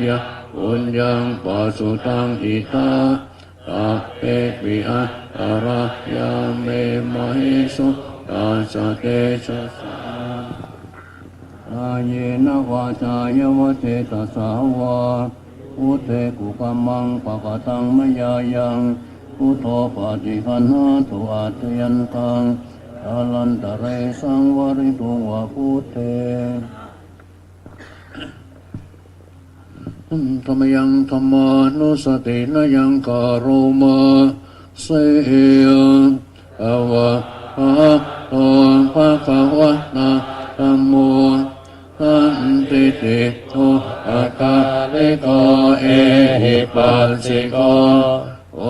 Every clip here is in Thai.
ยะปุญญังปัสสุตังอิทาตัพเพปิอัตตรายาเมมหิสุตัสสะเตชะสากายนวาจายวเทตสาวาพุทเทกุกัมมังปะกตังมยายังพุทโธปฏิคันหาตุอัตยันตังอาลันตะเรสังวริตุวะพุทเทธรรมยังธรรมานุสตินยังกาโรมาเสยอวะภะโตภะคะวะนะธัมโมสันติติโตอะกาลิโกเอหิปัสสิโกโอ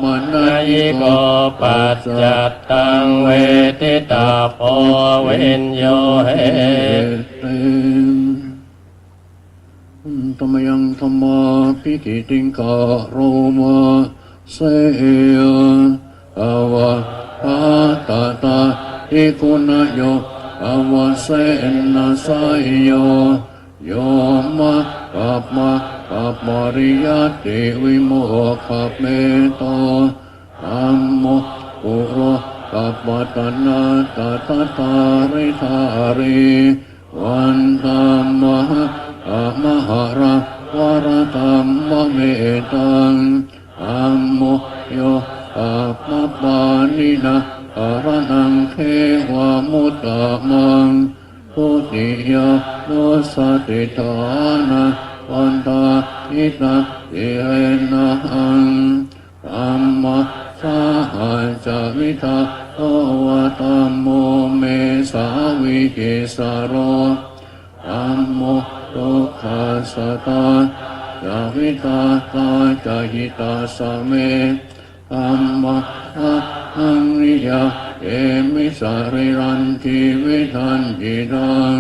มัณณยิโกปัจจัตตังเวทิตาโพเวนโยเหติธรรมยังธรรมาภิกิติงกาโรมาเสยอวะภะตะตาอิคุณโยอวะเสนะสายโยโยมะปัปมะปัปมริยติวิโมกขเมโตธัมโมปุโรกัปปตนาตถาตาริธาริวันธัมมะอะมหะระวรธัมมะเมตังธัมโมโยปัปมะปานินะอรหังเทวามุตตะมังพุทธิยานุสติฐานะวันตาอิตาติเรนะหังธัมมะสาหัสสวิทาโตวะธัมโมเมสาวิกิสโรธัมโมทุกขัสสะตาจาวิตาตาจาหิตาสเมธัมมะหังริยาเอมิสาริรันทิวิทันจิตัง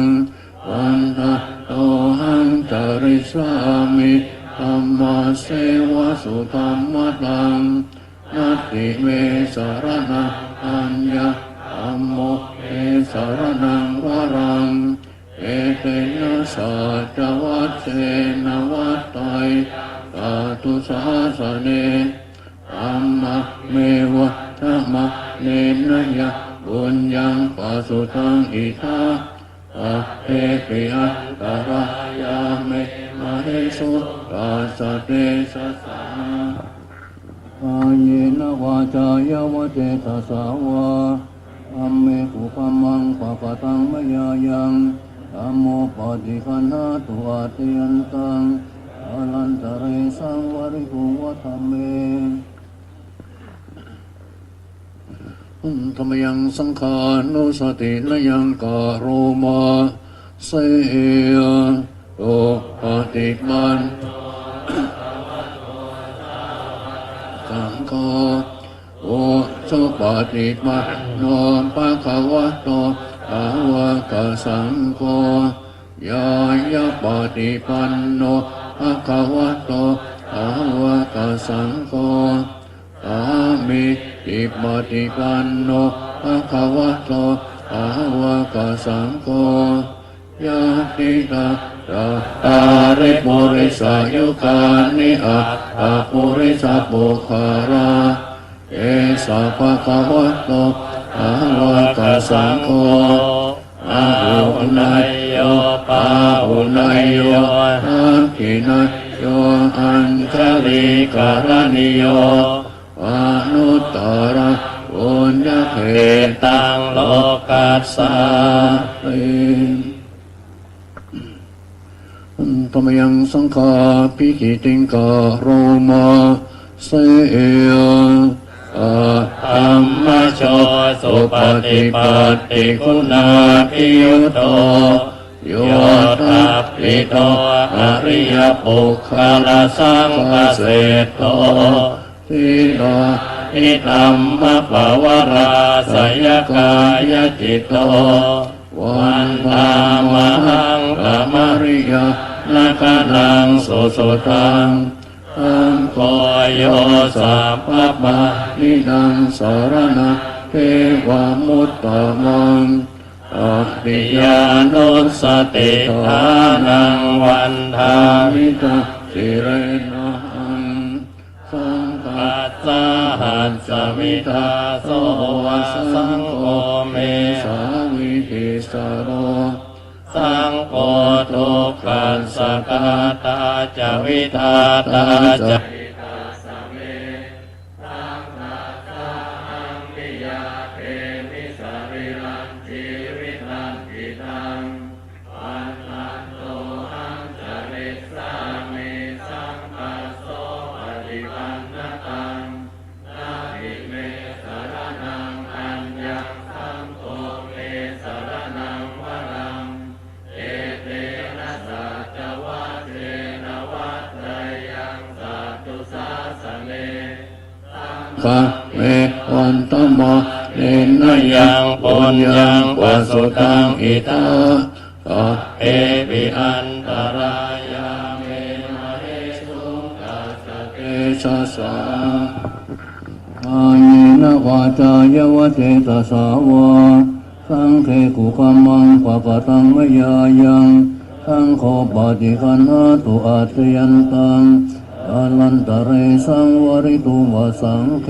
วันตะโตหังจาริสามิธัมมาเสวะสุธัมมะตังนัตติเมสารนังอัญญะธัมโมเอสารนังวรังเอเตนะสัจวัตเสนะวัตไตตาตุสาสเนธัมมะเมวะธัมมะเนนะยะบุญยังปัสสุตังอิทาอะเทปิอัตตรายาเมมหิสุตัสสะเตชะสากายนวาจายวเทตสาวาอัมเมกุกัมมังปะกตังมยายังธัมโมปฏิคันหาตุอัตยันตังอาลันตะเรสังวริตุวะธัมเมธรรมยังสังขานุสตินยังกาโรมาเสยโตปฏิมันสังฆโอสุปฏิปันโนภะคะวะโตอะวะกะสังโฆยายะปฏิปันโนภะคะวะโตอะวะกะสังโฆสามิติปฏิปันโนภะคะวะโตอะวะกะสังโฆยะติตาตาริปุริสายุคานิอัตตาปุริสปุคาราเอสะภะคะวะโตอะวะกะสังโฆอาหุนายโยปาหุนายโยอาคินายโยอัญชลิการณิโยอนุตตระปุญญเขตังโลกัสสาธรรมยังสังฆาภิกิติงกาโรมาเสยธัมมโชสุปฏิปัตติคุณาภิยุโตโยทัพพิโตอริยปุคคลสังฆเสโตทิโตทิธัมมะปวาราสยกายจิตโตวันธามหังกามริยานาคานังสุสุตังอังโฆโยสัพพะมานินังสารณะเทวามุตตะมังธ ติยานุสติทานังวันทามิตาสิเรนะหังสังฆั ปัสสะหัสสมิทาโสวะสังโฆเม สาวิธิสโร สังโฆทุกขันสกาตาจะวิทาตาจะ ขะเววันตมะเนน น ยั ยัง งปุญญังปัสสุตังอิตา ตา เอปิอันตรายาเมมะเรสุตัสสะเก ชะสาอายินะวาจายวะเทตสาวะสังเขกุกัมมังปะปะตังมยายังสังโฆปฏิคันหาตุอาเทยันตังอลันตะเรสังวริตุวะสังเข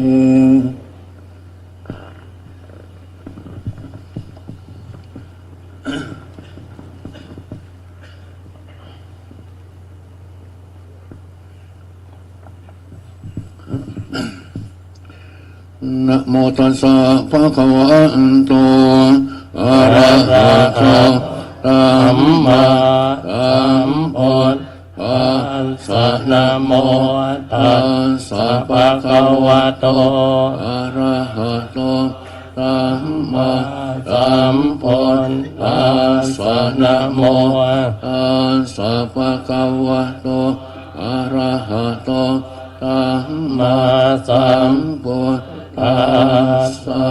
นะโมตัสสะภะคะวะโตอะระหะโตสัมมาสัมพุทธัสสะนะโมตัสสะภะคะวะโตอะระหะโตสัมมาสัมพุทธัสสะนะโมตัสสะภะคะวะโตอะระหะโตสัมมาสัมพุทธัสสะ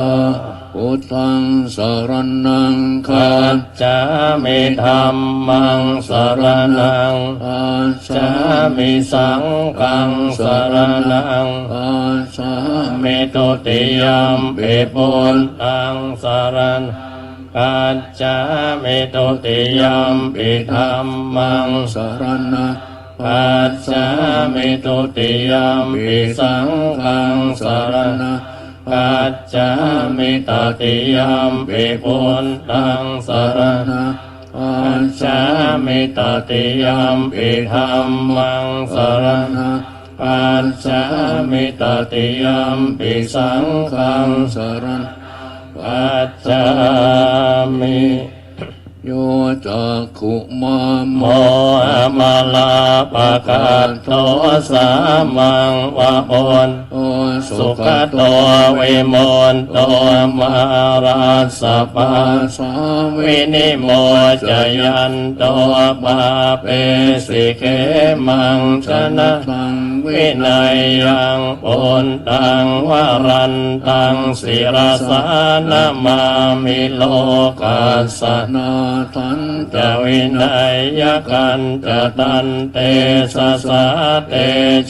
พุทธังสรณังคั ปั จ จจามิธัมมังสรณัง ปัจ จามิสังฆังสรณัง ปัจจา เมตุติยัมปิปุณตังสรณังปัจจามิตุติยัมปิธัมมัง สรณะ ปัจจามิตุติยัมปิสังฆังสรณังปัจจามิตติยัมปิปุณตังสรณัง ปัจ ปัจ จา จามิตติยัมปิธัมมังสรณังปัจจามิตติยัมปิสังฆัง สรณะ ปัจจามิ โยจักขุมา โม โม หมาลาปะกาโตสามังวะโอน โอสุ สุ ข ข โต โตวิมลโตมาราสปา สาวิ วินิโมจยันโตปาเปสิเขมังชนะ ตังวิ วินัยยังปุณตังวรันตังศิรสานามามิโลกัสสะ นาทัน จะวินัยยกันจะตันเตสะสะเต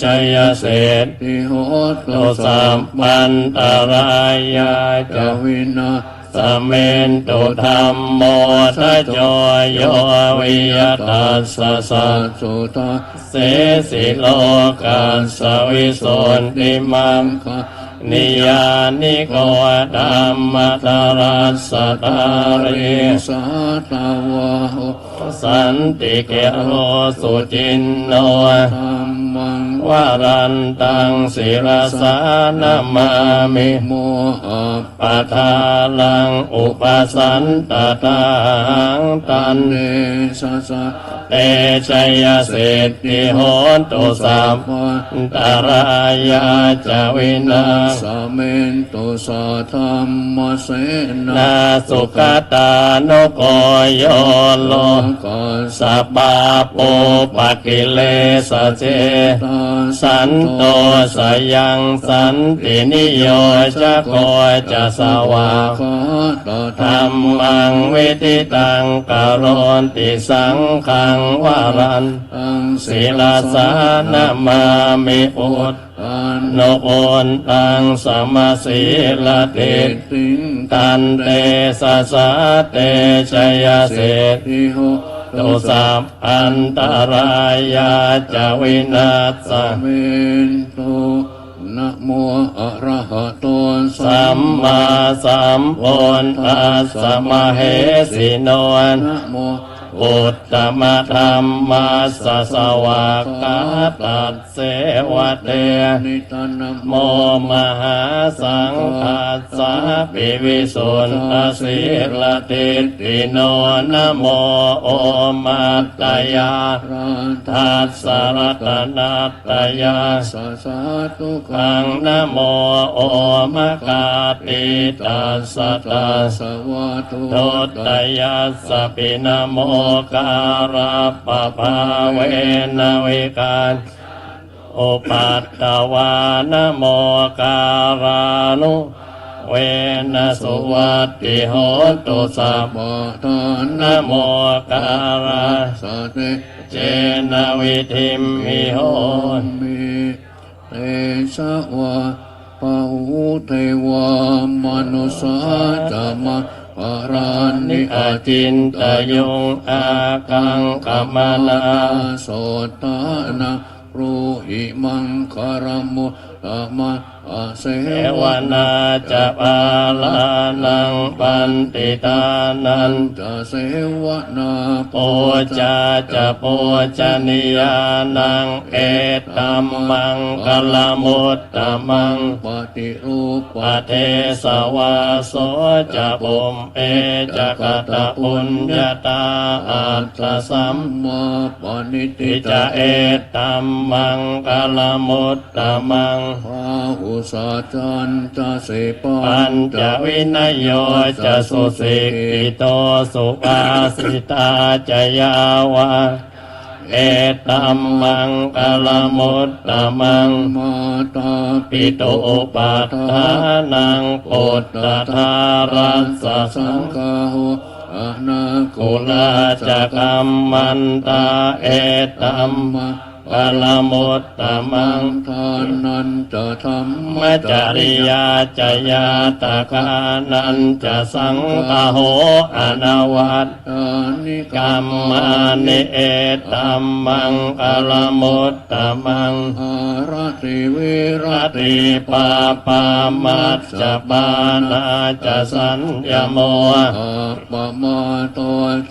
ชัยเศษ ติโหต ตุสัมปันตรายา จ จะ วินา สเมนตุธรรมโมทะโจโยวิยตัสสะสะ สุตา เสสิโลกัสสวิสุทธิมัง คะ นิยานิโกธัมมตรัสสะตาริ สาตาวะโห สันติเกโรสุจินโน ธรรมัง วารันตังศิรสานามามิ โมหะ ปะทาลังอุปสันตตังตัน เนสะสะ เตชัยเศรษฐิโหนตุสัม ปะ ตารายาจาวินา สะเมนตุสะธรรมเสนา นาสุขตานุโกโยโล กัส สัปปาโปปะกิเลสเจ ตา สันโตสยังสันตินิโยจะโกจะสวาธรรมังวิธิตังกโรนติสังฆังวารันศีลาสานามามิอุตโนโอนตังสมาสีลติตันเตสะสะเตชยเสติตุสัพอันตรายาจาวินัสสะเมนโตนะโมอะระหะโตสัมมาสัมพุทธัสสะมะเหสิโนนะโมอุตตมธรรมัสสะสวากขาตัสเสวะเตนิตานะโมมหาสังฆัสสะปิวิสุทธสีลติติโนนะโมโอมัตตยาทัสสะรัตนัตตยาสัสสะทุกขังนะโมโอมะกาติตัสสะตัสสะวะทุตตยัสสะปินะโมการะปะภาเวนะวิการอุปัตตวานะโมการานุเวนะสุวัตติโหตุสัพพทานะโมการะสะเตเจนะวิธิมมิโหมิเตสะวะปะหุเทวามนุสาจะมาปารานิอาจินตยุงอากังกมนาโสตานะรูหิมังคารมุตมะอาเสวนาจะปาลานังปันติตานันจะเสวนาโปจาจะโปจนิยานังเอตัมมังกลมุตตมังปฏิรูปปเทสวาโสจะปุมเอจะกตปุญญาตาอัตถสัมมาปณิติจะเอตัมมังกลมุตตมังพาหุสาจันจะเสปัญจวินโยจะสุสิกิโตสุปาสิตาจยาวาเอตัมมังกลมุตตมังมาตาปิโตปัฏฐานังปุตตะทารัสสะสังฆาหุอนาคุลาจะกัมมันตาเอตัมมังกลมุตตมังทานันจะธรรมจริยาจยาตกานันจะสังฆโหอนวัตนิกรรมานิเอตัมมังกลมุตตมังอารติวิรติปาปามัจจปานาจะสัญญโมปะมาโต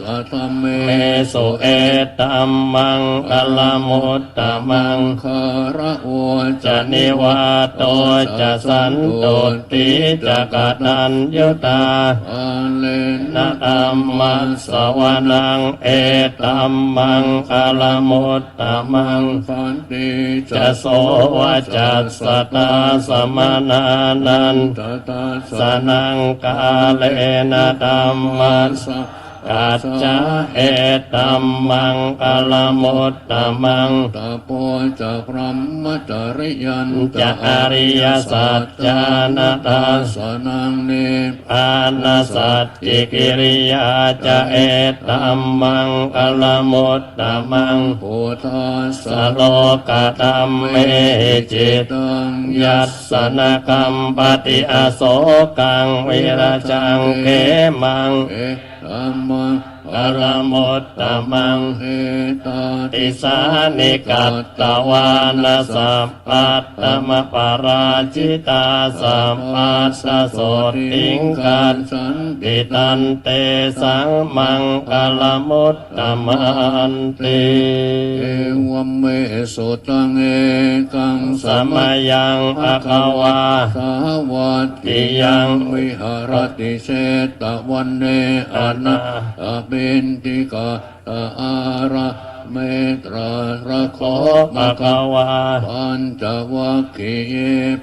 จะธรรมเมสุเอตัมมังกลมุตตมังคาระโอจะนิวาโตจะสันตุติจะกตัญยุตาอาเลนะตัมมัสสวนังเอตัมมังคาลมุตตมังสันติจะโสวจัสสตาสมนานันสนังกาเลนะตัมมัสกัจจาเอตัมมังกลมุตตมังตาโพจะพรหมจริยันจะอริยสัจจานาตาสนังเนปานาสัจจิกิริยาจะเอตัมมังกลมุตตมังโพธาสสโลกตัมเมจิตังยัสสนกัมปติอโศกังวิราจังเขมังธัมมังกลมุตตมังเอตติสานิกัตตวานาสัพพัตตมปาราชิตาสัมปัสสะโสติงกันสันติตันเตสังมังกลมุตตมันติเอวเมสุตังเอกังสมยังภควาสาวัตติยังวิหารติเชตวันเนอนาเบนติกาอาระเมตราระโคภควาปัญจวัคคีย์เย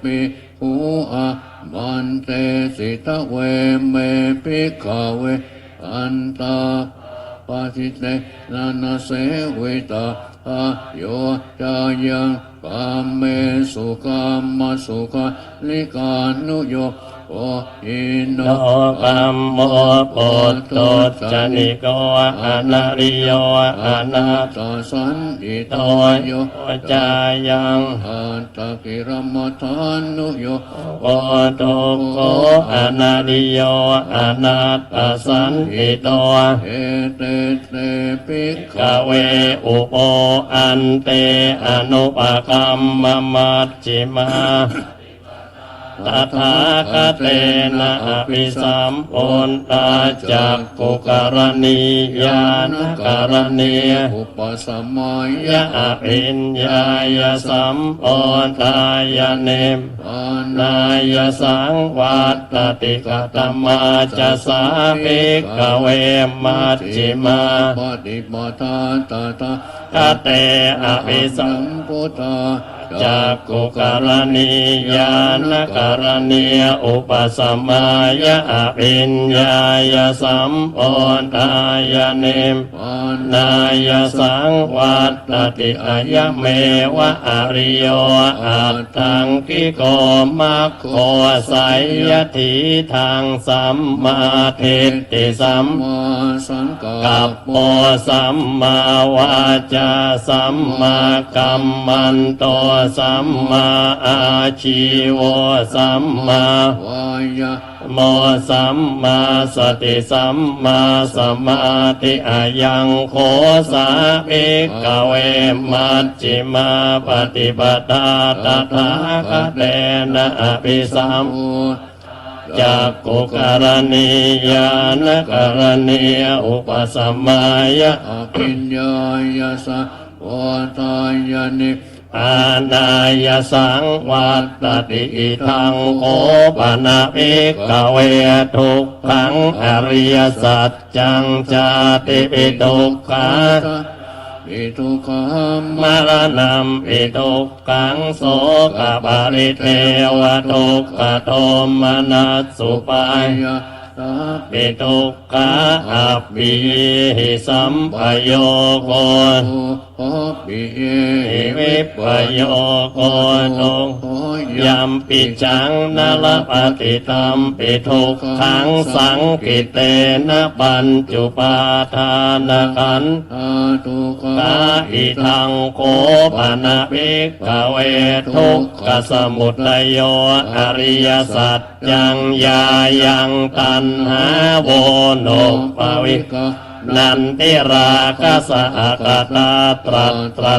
ปิภูอามันเตสิตะเวเมปิกาเวอันตาปาทิเตนานาเสวิตา โยจายังกามเมสุกามมาสุขาลิกานุโยโออินโน โลกัมโมปุตโตจนิโกอนาริโยอนาต ตาสันติ โต โตโย จายัง อัตตกิรมัทานุโย โอตุโกอนาริโยอนาตสันติโต เอเตเตปิก กเวอุโปอันเตอนุปกัมมมัจจิมาตถาคเตนะอภิสัมปุณตาจักกุกรณียานกรณีย อุปสมัย ยะอภิญญายสัมปุณตายเนม ปาน ายสังวัตติกตมาจะสาภิกขเวมัจจิมา ปฏิปทาตาตา คเตอภิสั สั ม มพุทธา จักกุกรณียานกรณียอุปสมัยอภิญญายสัมปุณตายเนม ปาน นายสังวัตติอายะเมวะอริโยอัตถังกิโกมัคโคไสยถีทางสัมมาทิฏฐิสัม มาสังกั กั ป ปโปสัมมาวาจาสัมมากัมมันโตสัมมาอาชีวสัมมาว ายะ โมสัมมาสติสัมมาสมาธิอายังโคสาภิกขเวมัจจิมาปฏิปทาตถาคเตนะอภิสัม โอ จักกุกรณียานกรณียอุปสมัย อภิญญายาสะวตายานิ อาณายสังวัตติอิทังโอปนาภิกขเวทุกขังอริยสัจจังจาติปิทุกขา ปิทุกขาม มรณะปิทุกขังโสกปาริเทวทุกขโทมนัสสุปาย ะตา ปิทุกขาอัปปิหิสัมปโยโก โอโหปิเย หิวิปโยโกตุง โห ยัมปิจังนลปฏิตัมปิทุกขังสังกิเตนะปัญจุปาทานขันธ์ ธาตุก ตาอิทังโคปนะภิกขเวทุกขสมุทัยโยอริยสัจจังยายังตันหาโวโนปวิก นันติราคะสะอากตาตรั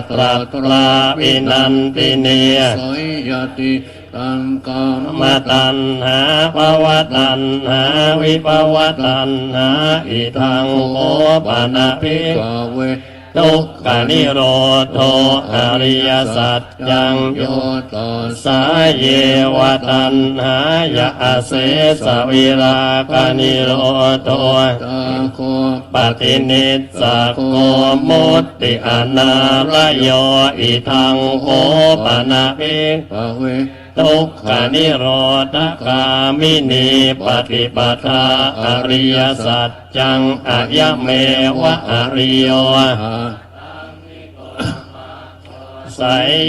ตราวินันติเนีย สยยติตังกาม มาตันหาภวตันหาวิภวตันหาอิทังโอปนะภิก กาเว ทุกขนิโรโธอริยสัจจังโย โยตัส สาเยวตันหายะเสสวิรากนิโรโธ ตาโค ปฏินิสสะโกมุตติอนาลโยอิทังโอปนะภิก กาเว ทุกขนิโรธกามินีปฏิปทาอริยสัจจังอายะเมวะอริโย หา ไส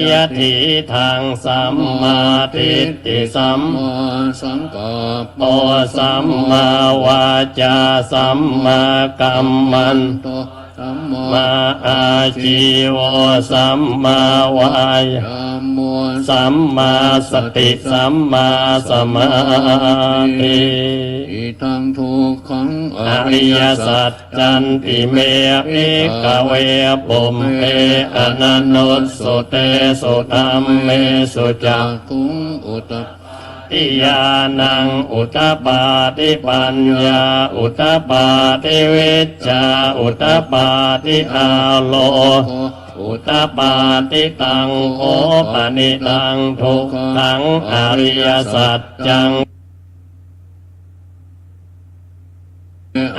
ยถีทางสัมมาทิฏฐิสัม มาสังกัป โอสัมมาวาจาสัมมากัมมัน โตสัม มา มา อาชีวสัมมาวาย ยามมัว สัมมาสติสัมมาสมาธิ อิทังทุกขัง อริยสัจจันติเมภิกขเวปุมเปอนันโนสุเตสุธรรมเมสุจัก ทุงอุตต ติยานังอุตตปาติปัญญาอุตตปาติวิชชาอุตตปาติอาโล โค อุตตปาติตังโอปนิตังทุกขังอริยสัจจัง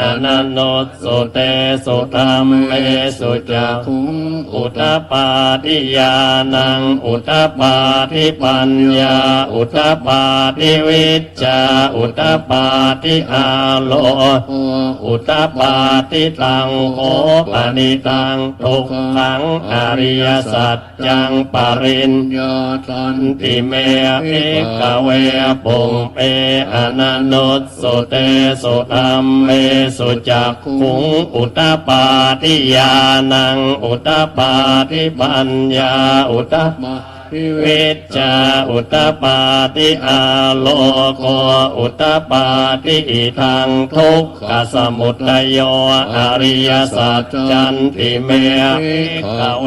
อนันโนสุเตสุธรรมเมสุจักขุงอุตตปาทิญาณังอุตตปาทิปัญญาอุตตปาทิวิชชาอุตตปาทิอาโลอุตตปาทิตังโอปานิตังทุกขังอริยสัจจังปริญญาตันติเมเอกเวปุงเปอนันโนสุเตสุธรรมเมสุจักขุงอุตตปาทิญาณังอุตตปาทิปัญญาอุตตปาทิวิชชาอุตตปาทิอาโลโกอุตตปาทิอิทังทุกขสมุทัยโยอริยสัจจันติเมขเว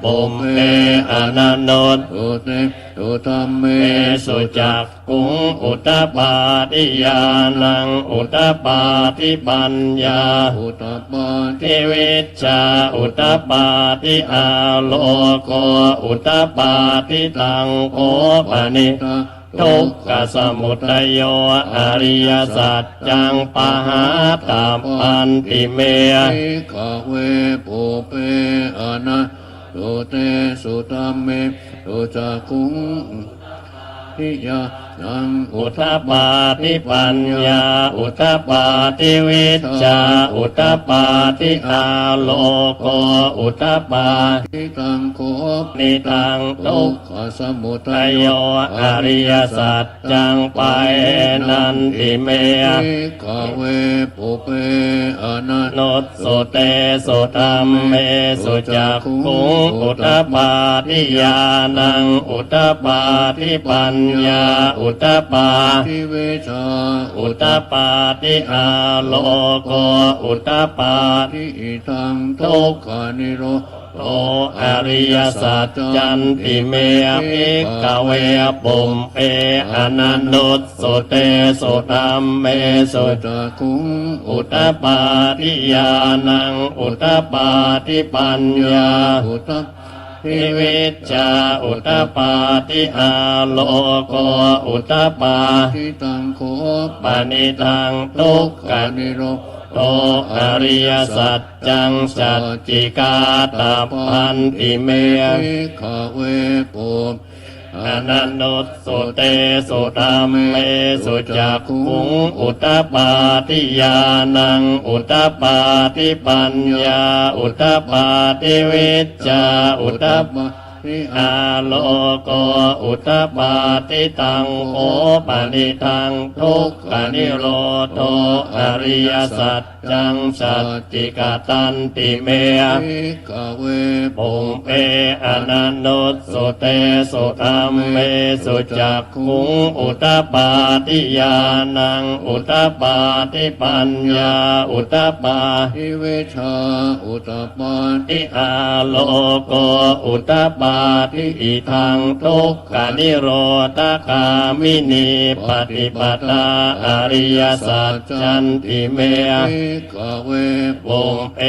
ปุมเมอนันโนตุเตตุธรรมเมสุจักขุงอุตตปาทิญาณังอุตตปาทิปัญญาอุตตปาทิวิชชาอุตตปาทิอาโลโกอุตตปาทิตังโอปานิทุกขสมุทัยโยอริยสัจจังปะหาตาปันติเมขเวปุเปอนะสุเตสุธรรมเมสุจักขุงทิญาณังอุตตปาทิปัญญาอุตตปาทิวิชชาอุตตปาทิอาโลโกอุตตปาทิตังโคนิตังทุกขสมุทัยโยอริยสัจจังไปนันติเมขเวปุเปอนันโนสุเตสุธรรมเมสุจักขุงอุตตปาทิญาณังอุตตปาทิปัญญาอุตตปาทิเวชาอุตตปาทิอาโลโกอุตตปาทิอิทังทุกขานิโรโตอริยสัจจันติเมภิกขเวปุมเปอนันโนสุเตสุธรรมเมสุจักขุงอุตตปาทิญาณังอุตตปาทิปัญญาอุตตทิวิชชาอุตตปาทิอาโลโกอุตตปาทิตังโคปานิตังทุกขานิโรโตอริยสัจจังสัจจิกาตปันติเมขเวปุอนันโนสุเตสุธรรมเมสุจักขุงอุตตปาทิญาณังอุตตปาทิปัญญาอุตตปาทิวิชชาอุตตปาทิอาโลโกอุตตปาทิตังโอปานิทังทุกขานิโรโตอริยสัจจังสัจจิกตันติเมขเวปุงเปอนันโนสุเตสุธรรมเมสุจักขุงอุตตปาทิญาณังอุตตปาทิปัญญาอุตตปาทิเวชาอุตตปาทิอาโลโกอุตตปาทิอิทังทุกขานิโรธคามินีปฏิปทาอริยสัจจันติเมขเวปุงเป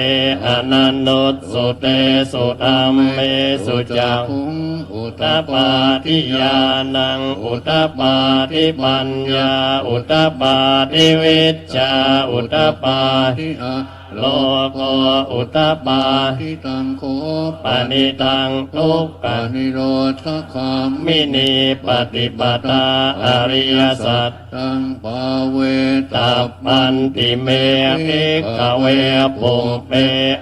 อนันโนสุเตสุธรรมเมสุจักขุงอุตตปาทิญาณังอุตตปาทิปัญญาอุตตปาทิวิชชาอุตตปาทิอาโลโกอุตตปาทิตังโคปานิตังทุกขานิโรธคามินีปฏิปทาอริยสัจจังปาเวตาปันติเมภิกขเวปุงเป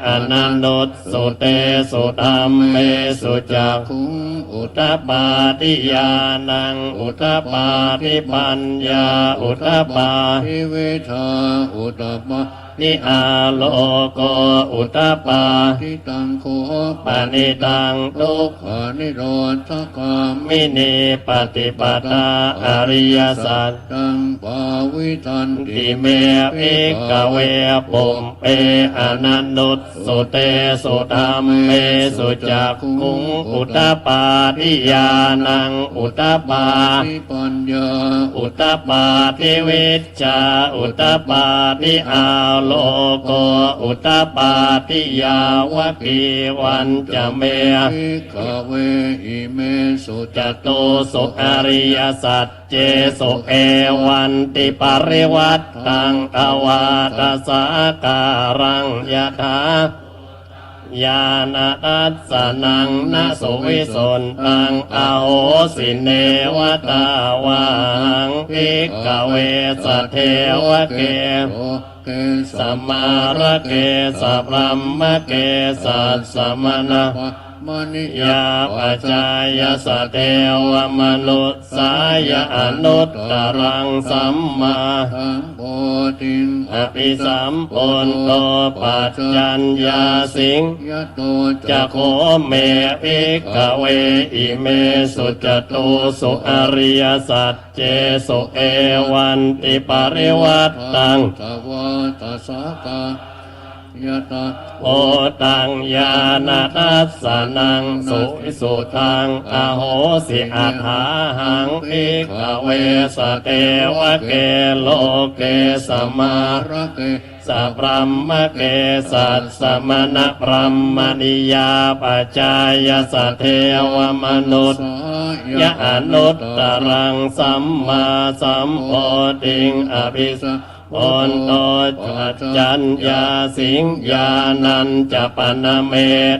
อนันโนสุเตสุธรรมเมสุจักขุงอุตตปาทิญาณังอุตตปาทิปัญญาอุตตปาทิเวชาอุตตปาทิอาโลโกอุตตปาทิตังโคปานิตังทุกขานิโรธคามินีปฏิปทาอริยสัจจังปาวิทันติเมภิกขเวปุมเปอนันโนสุเตสุธรรมเมสุจักขุงอุตตปาทิญาณังอุตตปาทิปัญญาอุตตปาทิวิชชาอุตตปาทิอา โลโกอุตตปาทิยาวะกีวันจะเม ภิกขเวอิเมสุจ จตุสุอริยสัจเจสุเอวันติปริวัตตังอวาตสาการังยะถาญาณทัสสนังนะสุวิสุนตังอโหสิเนวตาวาหังภิกขเวสะเทวะเก โอเก สัมมาระเกสัพรัมมะเกสัสสมณะ มณิ ยาปัจจายสเทวมนุสสายอนุตตรังสัมมา ทังโพธิง อภิสัมปุนโตปัจจัญญาสิง ยะโต จะโคเมภิกขเวอิเมสุจตุสุอริยสัจเจสุเอวันติปริวัตตัง ตวาตสากายะตา โอตังญาณทัสสนังสุวิสุทังอโหสิอัฏฐาหังภิกขเวสเทวะเกโลเกสมา ระเก สัพพมมะเกสัสสมณพรหมนิยาปัจจายสเทวมนุษ สาย ะอนุตตรังสัมมาสัมโพธิงอภิสัมปุนโตปัจจัญญาสิงญานันจะปนเม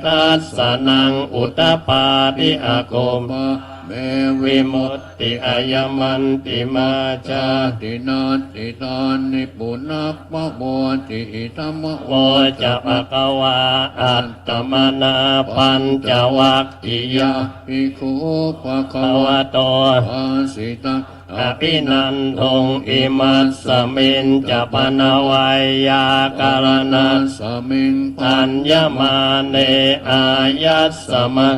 ตัสสนังอุตตปาทิอาโกม ปะเมวิ วิมุตติอายมันติมาจา ตินาติตานิปุนัปปะโวติอิธัมมะ โวจะภะคะวาอัตตมนาปัญจวัคคียา ภิกขุภะ ภ คะ ว วะ โต ภาสิตัง อภินันทงอิมัสสมินจะปนวัยยาการณัส สมิง อัญญมาเนอายัสสมะ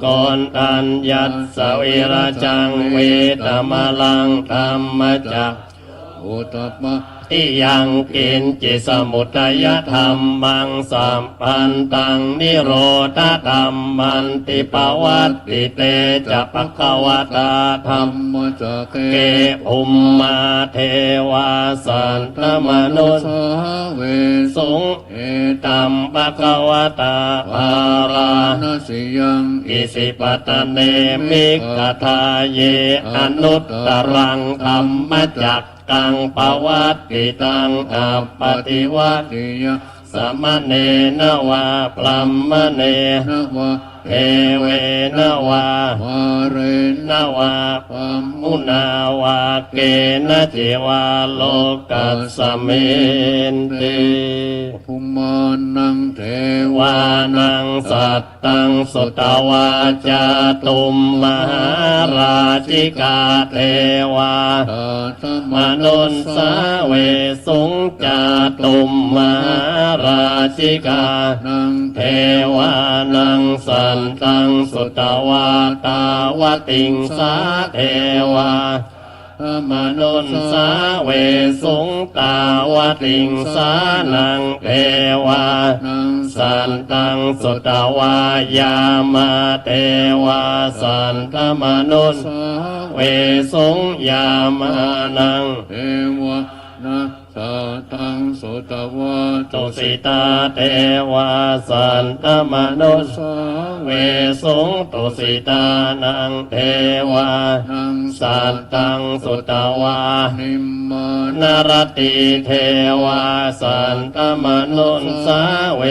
กอนอัญยัสสวิรจังเวตมลังธรรมจัก อุตตปะ อิยังกินจิสมุทัยธรรมังสัมปันตังนิโรธธรรมันติปวัตติเตจะปะคะวะตาธรรม มจักเก เกอุมมาเทวาสันตมนุส สาเว สุง เอ ตัมปะคะวะตาภารา นาสิยัง อิสิปตเนมิกทาเยอนุตตรังธรรมจักกังปวัตติตังอัปปติวัต ติยะ สมเนนวาพลัมมเน นะวะ เทเวนวาว าเร นวา ปัม มุนาวาเกณจิวาโลกัสสเมนติ ภูมานังเทวาว านังสัตตังสุตวาจาตุมมหาราชิกาเทวา ตาต มนุนสาเวสุงจาตุมมหาราชิกา นัง เทวานังสันตังสุตวาตาวติงสาเทวา มนุนสาเวสุงตาวติงสานังเทวา นัง สันตังสุตวายามาเทวาสันตมนุน สา เวสุงยามานัง เทวะนะสาตังโสตวะ ตุสิตาเทวาสันตมนุส สา เวสุงตุสิตานังเทวา นัง สัตตังสุตวา นิมมาน รติเทวาสันตมนุนสาเว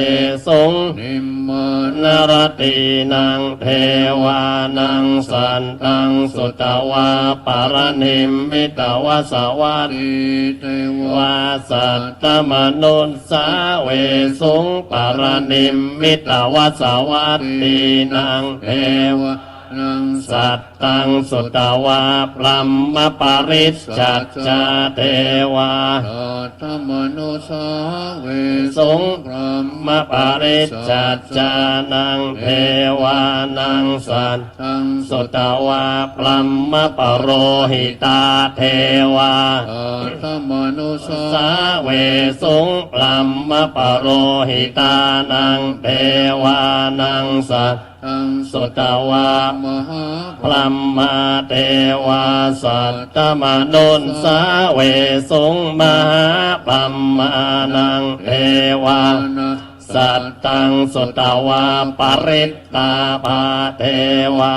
สุง นิมมาน รตินังเทวานังสันตังสุตวาปารณิมมิตวสวัต ติเทวะ วาสัตตมนุนสาเวสุงปารณิมมิตวสวัตตีนังเทวะ นัง สัตตังสุตวาพรัมมปริสจัจจาเทวา สัตตมโนสาเว สุง พรหม มปริสจัจจานังเทวานังสัต ทัง สุตวาพรัมมปโรหิตาเทวา สัตตมโนสา สาเวสุงพรัมมปโรหิตานังเทวานังสัต ตัง สุตวาม หา พรัมมาเทวาสัตตมนุนสาเวสุงมหาปัมมานังเทวาสัตตังสุตวาปริตตาภาเทวา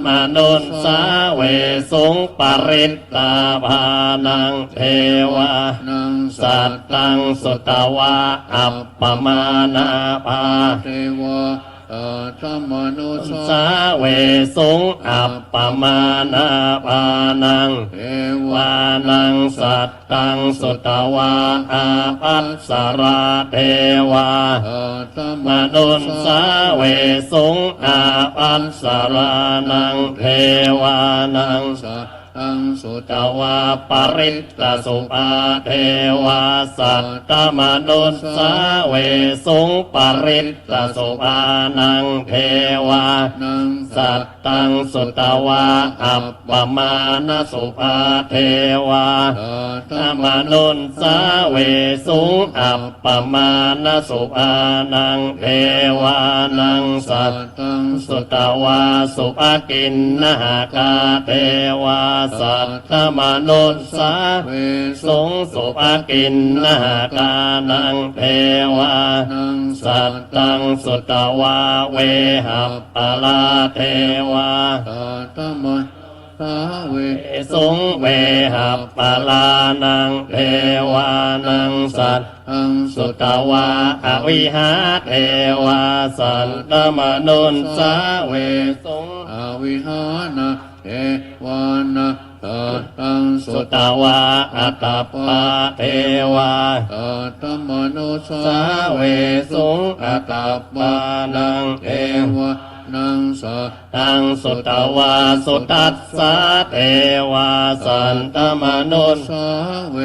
มนุนสาเวสุงปริตตาภานังเทวา นัง สัตตังสุตวาอัปปมานาภา เทวาธรรมนุส สาเวสุงอัปปมานาภานัง เท วานังสัตตังสุตวาอาภัสสราเทวา ธรร มนุนสาเวสุงอาภัสสรานังเทวานัง สัตตังสุ ตวาปริตตสุปาเทวาสัตตมนุนสาเวสุงปริตตสุปานังเทวา นัง สัตตังสุตวาอัปปมาณสุภาเทวา ธรรมนุนสาเวสุงอัปปมาณสุภานังเทวานังสัต ตัง สุตวาสุภกินนาคาเทวาสัตตมนุนสา เว สุงสุภกินนาคานังเทวา นัง สัตตังสุตวาเวหัปปลาเทวา ธรรมสาเว สุงเวหัปปลานังเทวานังสัต ตัง สุตวาอวิหาเทวาสัตตมนุนสาเวสุง อวิหานะเทวานะตังสุ สุ ต ตวาอัตตปาเทวา ธรรมนุสา สาเวสุงอัตตปานังเท เท ว วะนังสัต ตังสุตวาสุตัสสะเทวาสันตมนุน สาเว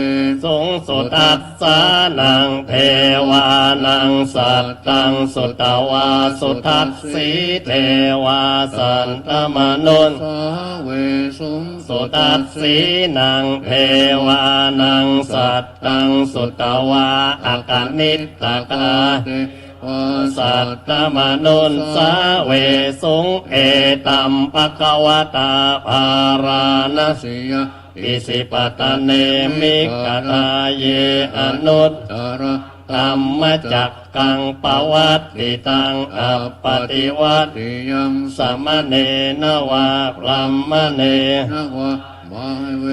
สุงสุตัสสะนังเทวานังสัตตังสุตวาสุทัสสีเทวาสันตมนุน สาเวสุง สุตัสสีนังเทวานังสัตตังสุตวาอากานิตตกา เทวา สัตตมนุนสาเวสุงเอตัมปะกวตาภาราณ สิย อิสิปตะเนมิกตาเยอนุต ตาระ ธรรมจักกังปวัตติตังอัปปติวัต ติยัง สมเนนวาพรัมมเน นะวะมาเว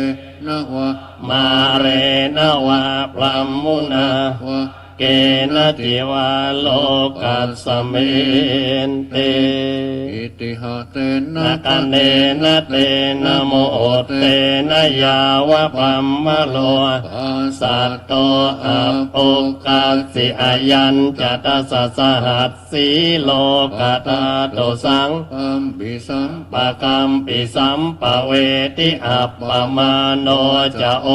นะวะ มาเรนวาพรัมมุนาว ะ เกณจิวาโลกัสสเมนเต อิติหะเตนะ นะคะเนนะเตนะโมเตนะยาวะปัมมะโล ปัสสะ สัตโตอะปุกกัสสิอายัญจตัสสะสหัสสีโลกตาโตสัง ปัมปิสัม ปะกัมปิสัมปะเวทิอัปปมาโนจะโอ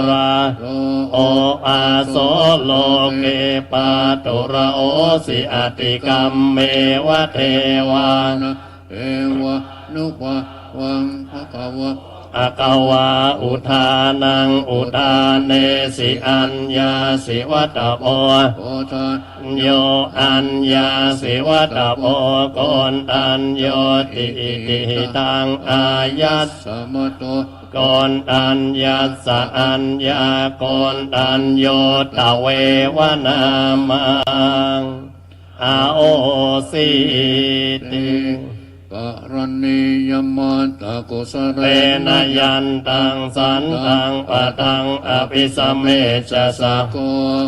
รา โล โออาโสโลเกปาตุระโอสิอติกรรมเมวะเทวา นะเทวะนุวะวังภะคะวะ อากวาอุทานังอุทาเนสิอัญญาสิวัตโพ โอทาน โยอัญญาสิวัตโพโกนตัญโยติอิติหิตังอายัส สมโต โกนตัญญาสะอัญญาโกนตัญโยตะเววนามังอาโอสิติ กรณียมันตะกุสเร เตนะยันตังสันตังปะตังอภิสัมเมจะสะ โก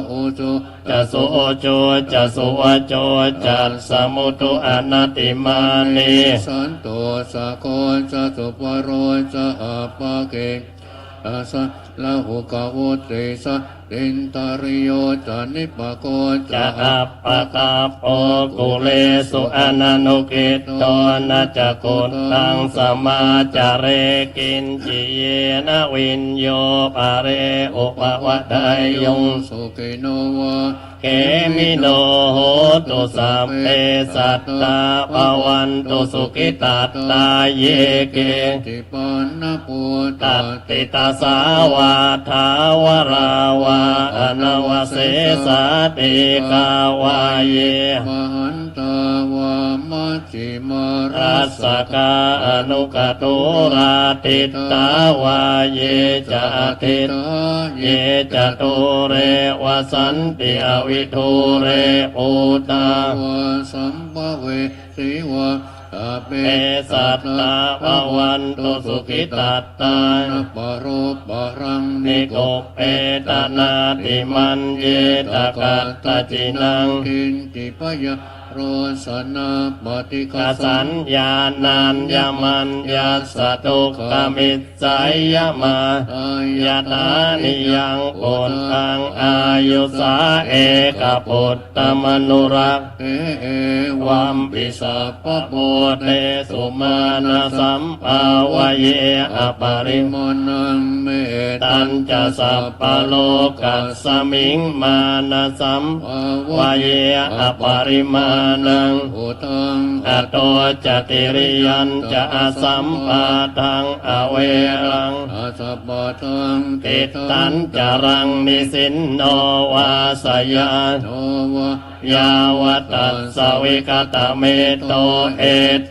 อุจุ จะสุโอโจจะสุวโจจะสมุตุอนัตติมานี สันโตสะโกจะสุปโรจะอาปะเกอาสะละหุกาวุติสะตินตาริโยจะนิปะโก จะ จะ อัปปะกาโปกุเลสุอนันุกิตโตนะจะกุตังสมาจาเรกินจิเยนะวินโยปะเรอุปวะไดยง สุขิโนวะ เขมิโนโหตุสัพเพสัตตาภวันตุสุขิตัตตาเยเก ติปันนะปุต ตั ตะ ตติตาสาวาทาวราวาอนวเสสาติกาวาเย มหันตาวามั จิมา รัสสกาอนุกตุราติตาวาเยจะติตเยจะตุเรวสันติอวิทูเรอุตา สัมภเวสีวะเป เอสัตตาภวันตุสุขิตัตตา ปโรปรัง นิโกเปตนาติมันเยตกัตตจินัง กินจิปยะโรสนาปฏิ ก กัส สัญญานันยมันยัสสตุกมิจจยมา อาย ยตานิยังปุตตังอายุสาเอกปุตตมนุรัก เอเอ วัมปิสัพพโพเตสุมาณสัมภาวะเยอปริม มนังเม ตันจะสัพพโลกัสสมิงมานะสัมวะเยอปริมาณัง โอทัง อโตจติริยันจะอสัมปาทังอเวรัง อาสัพพะทัง ติตันจรังนิสินโนวาสยา โนวะ ยาวตัสสวิกตเมโตเอ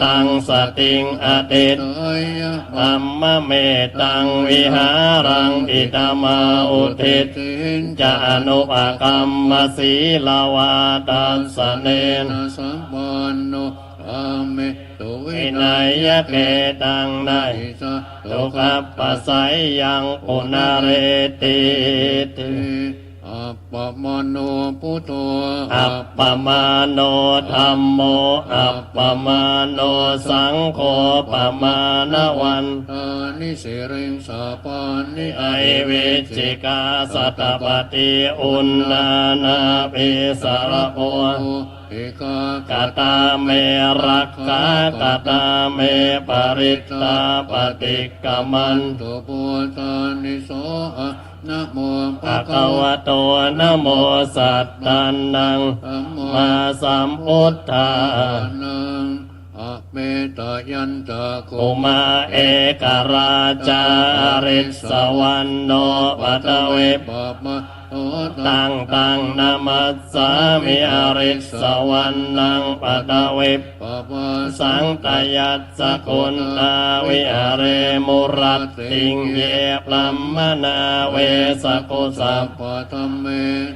ตังสติงอติต ตายะ ธัมมเมตังวิหารังอิตมาอุทิศ ติน จะอนุปกรรมศีลาวาตัสสเนน นาสัมปันโนอาเมตุวิ วิ นั นั ย ยเกตังไน สะ ตุขัปปะไสยยังปุนาเรติติ อัปปมาโนพุทโธ อัปปมาโนธัมโมอัปปมาโนสังโฆปมาณวัน ทานิสิริงสาปานิ ไอวิจิกาสัตตปฏิอุณนานาภิสารโพ เอกาก ตาเมรักขากตาเมปริตตาปฏิกรรมัน ตุปุตานิโสอะนะโม ภะคะวะโตนะโมสัตตันนัง ธัมโม มาสัมพุทธา นังอะเมตายันตะโก อุมาเอกราชาริสวรรณโนปัตเว ปะมะโต ตังนามัสสามิอริสวรรณังปัตเว ปะมะ สังตยัสสกุลตาวิหาเรมุรัตติงเยปลัมมนาเวสกุสัพ ปะธรรมเม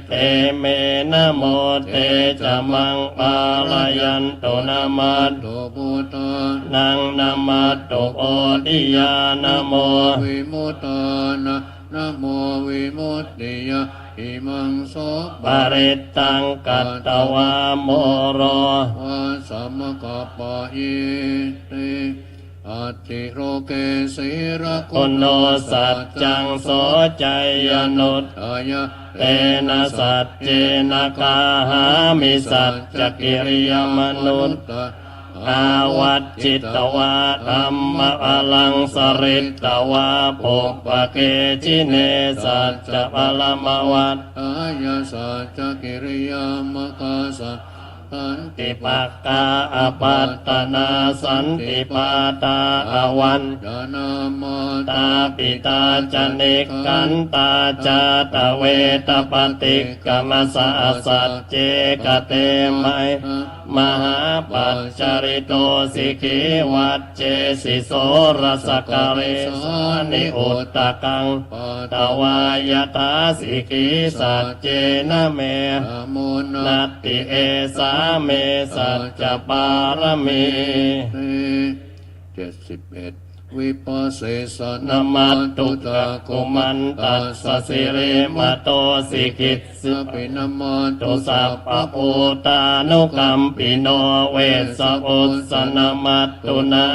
เตเมนะโมเตจะมังปาลายันตุนามัต ตุปุตา นังนามัตตุโอติยานะโม วิมุตตานะโมวิมุตติยะอิมังโส ปริตตังกัตตวาโมโร วาสัมมกัปปะยิติอัตติโรเกสีระ คุโนสัจจังโสใจยนุต ตายะ เตนะสัจเจนะกาหามิสัจจกิริยมนุษย์อาวัจจิตตวาธรรมะอลังสริตตวาปุปปะเกจิเนสัจจะปรมวัต อายาสัจจกิริยามกาสัสันติ ติปักกาอปัตตนาสันติปาตาอวัน ญานามา ตาปิตาจเนกันตาจาตเวตปฏิกรรมสะสัจเจกเตไมมหาปัจจริโตสิกิวัจเจสิโสรสกเรสานิอุตตะกัง ปา ตวายตาสิกิสัจเจนะเม ตโมนะ นัตติเอสาเมสัจจปารมี 71วิปัสส น นา มัตตุตะกุมันตัสสะสิเรมะโตสิกิตส สัพพินามา ตุสัพพะปูตานุกัมปิโนเวสะอุสสนมัตตุนา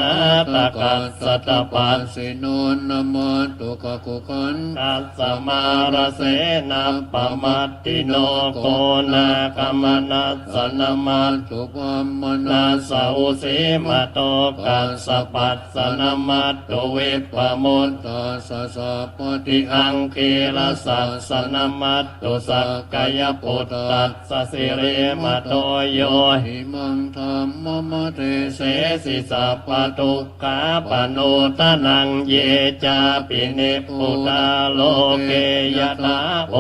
ตะกัสสะตะปัส สิโนนามาตุกะกุขัน ตัสสะมารเสนะปะมัตติโนโกนาคัมนัสสะนมัต ตุปัมม นา นา สาอุสิมะโตกัสสะปัสสะนมัตตุเวปะมุต ตาสะสะป ติ ฏิ อังคีรสัสสนมัตตุสักกายปุตตัสสะสิเรมะโตโย หิมังธรรมมะเท เส เส สิสัพพทุกขาปโนตนังเยจาปิเนปุตาโลเกยตาโอ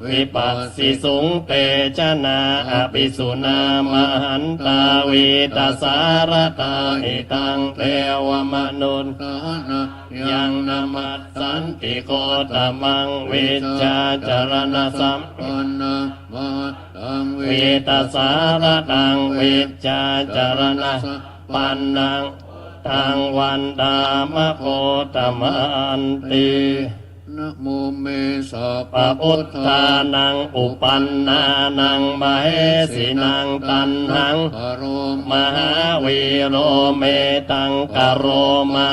วิปัสสิสุงเตชะนาอภิสุนามหันตาวิตาสารตาหิตังเทวมนุษย์ ตานะ ยังนามัสสันติโกตมังวิจจาจารณสัม ปันนะมาตังเว วิตาสารตังวิจจาจารณะปันนังทังวันดามโคตมันติ นะโมเมสะ ปะพุทธานังอุปันนานังมเหสีนังตันหัง คารม มหาวีโรเมตังกโรมา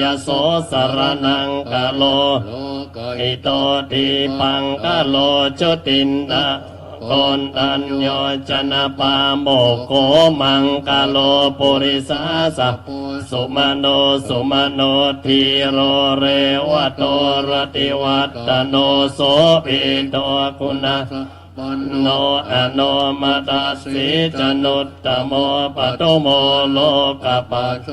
ยโสสรนังกโล โลกา อิโตติปังกโลจุตินนะโกนตัญโยชนะปาโมโกมังกโลปุริสาสะ โพ สุมาโนสุมาโนทีโรเรวะโตรติวัตตโนโสปิโตคุณะ ปัน โนอโนมาตาสิจนุตตโมปะโตโมโลกปั ปัจ จ โช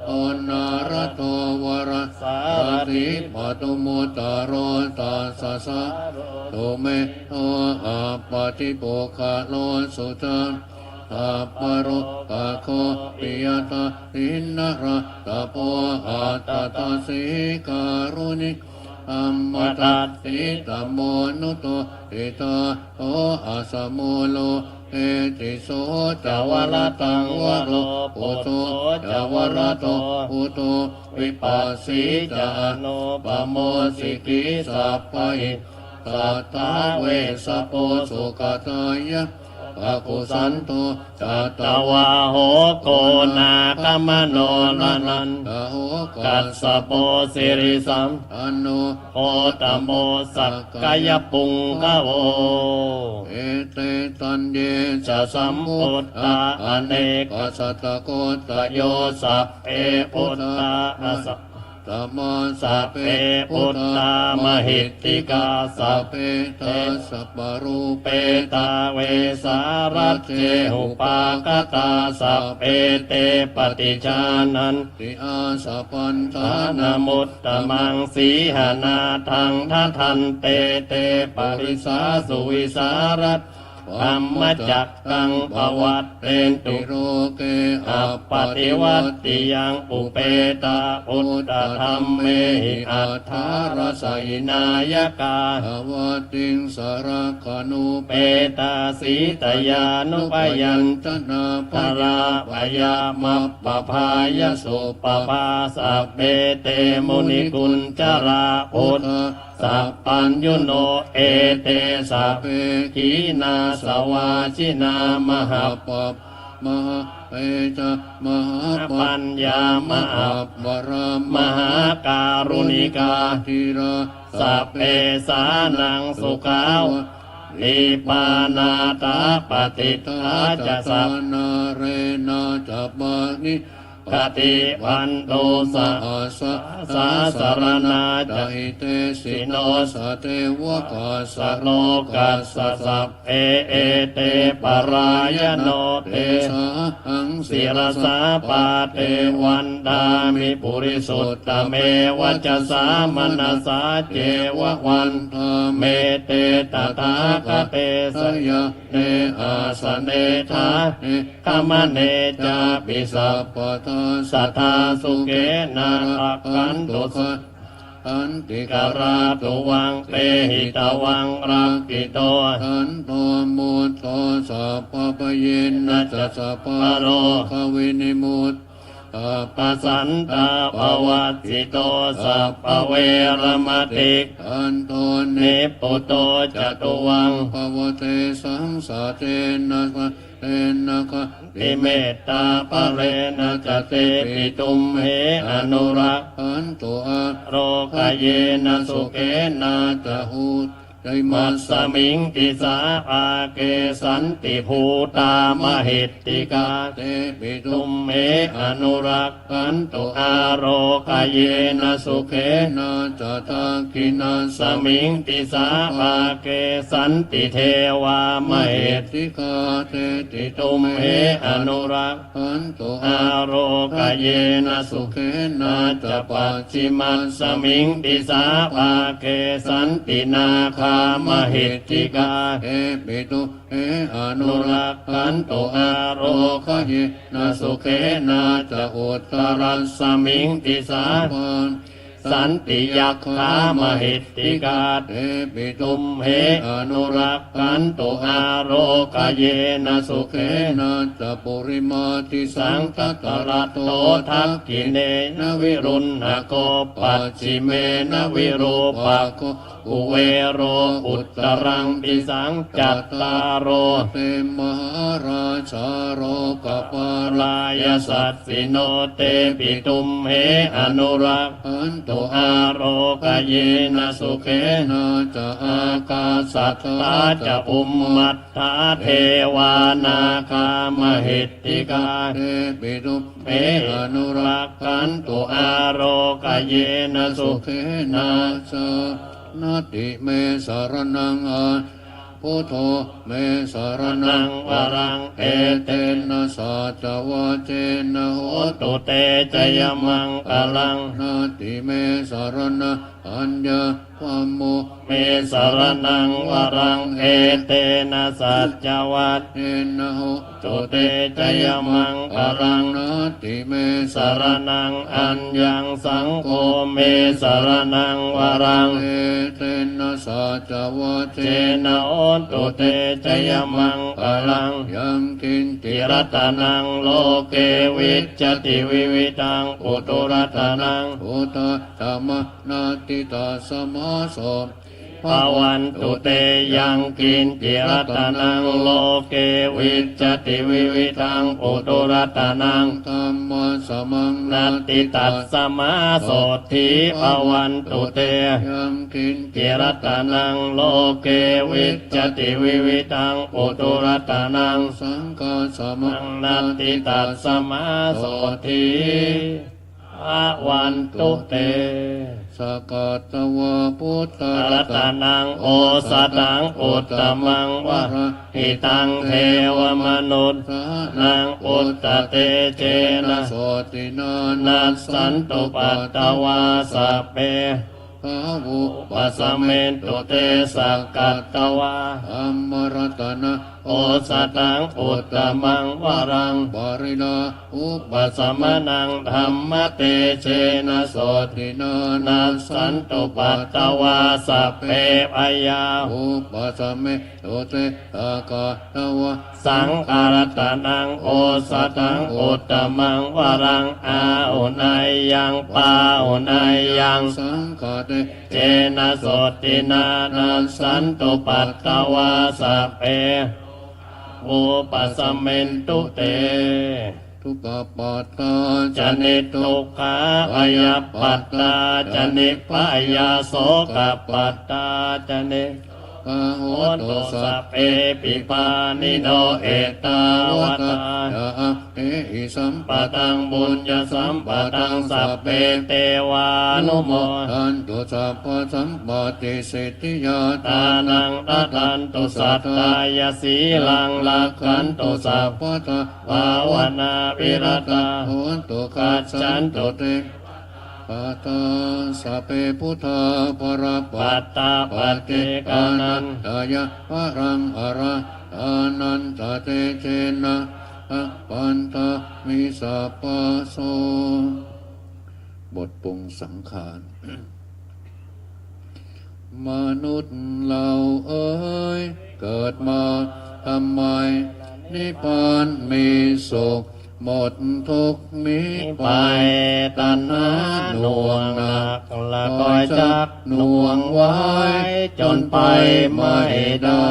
ตนารัตโตวรสาริปัตโมตารโรตัสสะสะโตเมโตอาปฏิโปคาโลสุตังอาปโรปะโคปิยตาอินนระตะโพอาตตาสิการุณิอัมมตัตติตโมนุโตติตาโออาสโมโลเอติโสจาวรตังวโรปุโตจาวรโตปุโตวิปัสสิจาโนปโมสิกิสัพพหิสัทธาเวสโปสุขตายะภะกุสันโตจัต ต ตาว าโหโกนาคมโนละนัน ตะโหกั กั ส สสะโปสิริสัม อโน โคตโมสักกายปุงกะโว เอเตตันเย จะสัมพุทธะอเนก กัสสะตะโกตะ โยสัพเพพุทธะสัพ ตมะ สัพเพพุทธามหิตติกาสั สั พ พเพทัสสะปะรูป เปตาเวสารเจหุปากตาสัพเพเตปฏิชานัน ติอาสะปันทา ทา นา นามุตตมังสีหนาทังทัทันเตเตปริสาสุวิสารัตธรรมจักกังภวัตเตนตุ ติโรเก อ อั ปฏิวัตติยังอุเปตาพุทธธรรมเมหิอัฏฐารสยนายกา ภวติงสารคานุ เปตาสีตยานุปยัน จนา ทาราปยามัปปภายสุปภาสัพเปเตมุนิกุญจราพุทธสัพปัญญโนเอเตสัพ เป ขีนาสวาชินามหา ปัปมหาเปจมหาปั ปั ป ญญามหา วราม มหาการุณิกา ทิรา สัพเพสานังสุขาวลิปานาตาปฏิทาจะสัพ นาเรนาจัปานิ กติวันโตสะ อาสะ สาสารนาจะ อิเตสิโนสะเทวะกา ส สะ โลกัสสะสัพเอเอเตปรายโนเต สาหัง ศิรสาปาเตวันดามิปุริสุตตเมวัจสามนัสสาเจวะวัน ธา เม เม เตตถาคเตส สยะ เนอาสเนธา เน คมเนจาปิสัพ ปะทา สัทธาสุเกนารักขันตุส อันติ กราตุวังเปหิตวังรักกิโต ขันโตมุตโตสัพพะปะเยนะจะสัพพะโลกวินิมุตตา ปสันตาภวัตสิโตสัพพเวรมติ อันโตเน นิปุโตจตุวัง ภวเตสังสาเตนะคะเตนะคะ ติเมตตาปะเรนะจเตปิตุมเหอนุรักษ์ อันโตอา โรคเยนะสุเกนะจะ หูใจ มั มั ส ส สมิงติสาอาเกสันติภูตามหิตติกา เตปิตุ ตุมเมอนุรักขันตุอาโรคเยนะสุเข นาจะทาคินา สมิงติสาภาเกสันติเทวามเห เห ต ติกาเตติ ตุมเมอนุรัก อันโต อาโรคเยนะสุ สุ เข เขนา นา จะ จะ ปั ปั จ จ ฉิ ฉิ มั มั ส สสมิงติสาภาเกสันตินาคา ามหิตติกาเอปิตุเออนุรักขันตุอาโรคเยนะสุเขนะจะอุตตรัสสมิงติสาพันสันติยักขามหิตติกาเอปิตุตุมเหอนุรักขันตุอาโรคเยนะสุเขนะนาจะปุริมาทิสั สั ง ง ค ค ต ต รั รั ต ต โต โต ทั ทั ก ก ขิ ขิ เน เน น น วิ วิ รุ รุ ณ ณ ห ห โก โก ปั ปั จ จ ฉิ ฉิ เม เม น น วิ วิ รู รู ปา ปา โค โกอุเวโรอุตตรังปิสังจัตตารโร เตมหาราชาโรกปาลา ลายสัตสิโนเตปิตุมเหอนุรัก อันโต ตุ อา อาโรกเยนะสุเข นาจะอากาสั สั ต ต ตา ตา จะ จะ อุ อุ ม ม มั มั ต ตถาเทวานาคามหิตติกา เตปิตุ เป อนุรั รั ก ก ขั ขั น น ตุ ตุ อา อาโรกเยนะสุ สุเขนาสะนาติเมสารนังอาพุทโธเมสารนังวรังเอเตนะสัจวะเจนะโห โห ตุ ตุเตจยมังกลัง นาติเมสารนะอัญญาความโม เมสารนังวรังเอเตนะสัจจวัต เอนะโห ตุเตจยมังกลัง นาติเมสา สาร รนังอัญญังสังโฆเมสารนังวรัง เอเตนะสัจวะเจ เจนะโอตุเตจยมังกลัง ยังกินจิ จิรัตนังโลเกวิจจติวิวิตังอุตุรัตนัง โอตธรรมนาติตาสมาโส ภวันตุเตยังกินจิรัตนังโลเกวิจจติวิวิตังอุตุรัตนัง ธรรมสมัง นัตติตัสสมาโสทิภวันตุเต ยังกิน จิรัตนังโลเกวิจจติวิวิตังอุตุรัตนัง สังฆสมั นั ง งนัตติตัสสมาโสทิภวันตุเต สกัตวะพุทธ รัตนังโอสตังอุตตมังวะหิตังเทวมนุษย์นังอุตตเตเจนะ โสตินา นัสสันตุปัตตวาสัพเพ ภาวุ ปัสสมเมนตุเตสักกัตตวา อัมมรตนะ โอสตังอุตตมังวรัง บาริลาอุป ปัสสมนังธรรมเตเชนะโสติ ตินา นัสสันตุปัตตวาสัพเพปยา อุปสมเมโตเตอากาตวะ สังฆารตนังโอสตังอุตตมังวรังอาอุนัยยังปาอุนัยยัง สังฆาเต เจนะโสตินานัสสันตุปัตตวาสัพเพอุปสมเมนตุเต ทุกขปัตตา จนิทุกขาพยาปัตตาจนิพยาโสกปัตตาจนิ ปะโห โห ตุ ตุ สั สั พ พเพปิปานิโนเอตาวตา ยาเอหิสัม ปะตังบุญญสัมปะตังสัพเพเทวานุโม ทันตุสัพพสัมปติสิทธิยา ทานังตทันตุสัตตายสีลังลักขันตุสัพ พะตา ภาวนาวิรตา โหนตุกัจจันตุเตปัตตาสัพเพพุทธาภรปั ปั ต ตตาปฏิกานัง ตายะวะรังอระอานันตเตเจนะอะปันตามิสัพพะโสบทปรุงสังขาร มนุษย์เราเอ๋ยเกิดมาทำไม นิพพานมีสุขหมดทุกข์มีไป ไปตัณหาหน่วงหนักละคอยจับหน่วงไว้ จนไปไม่ได้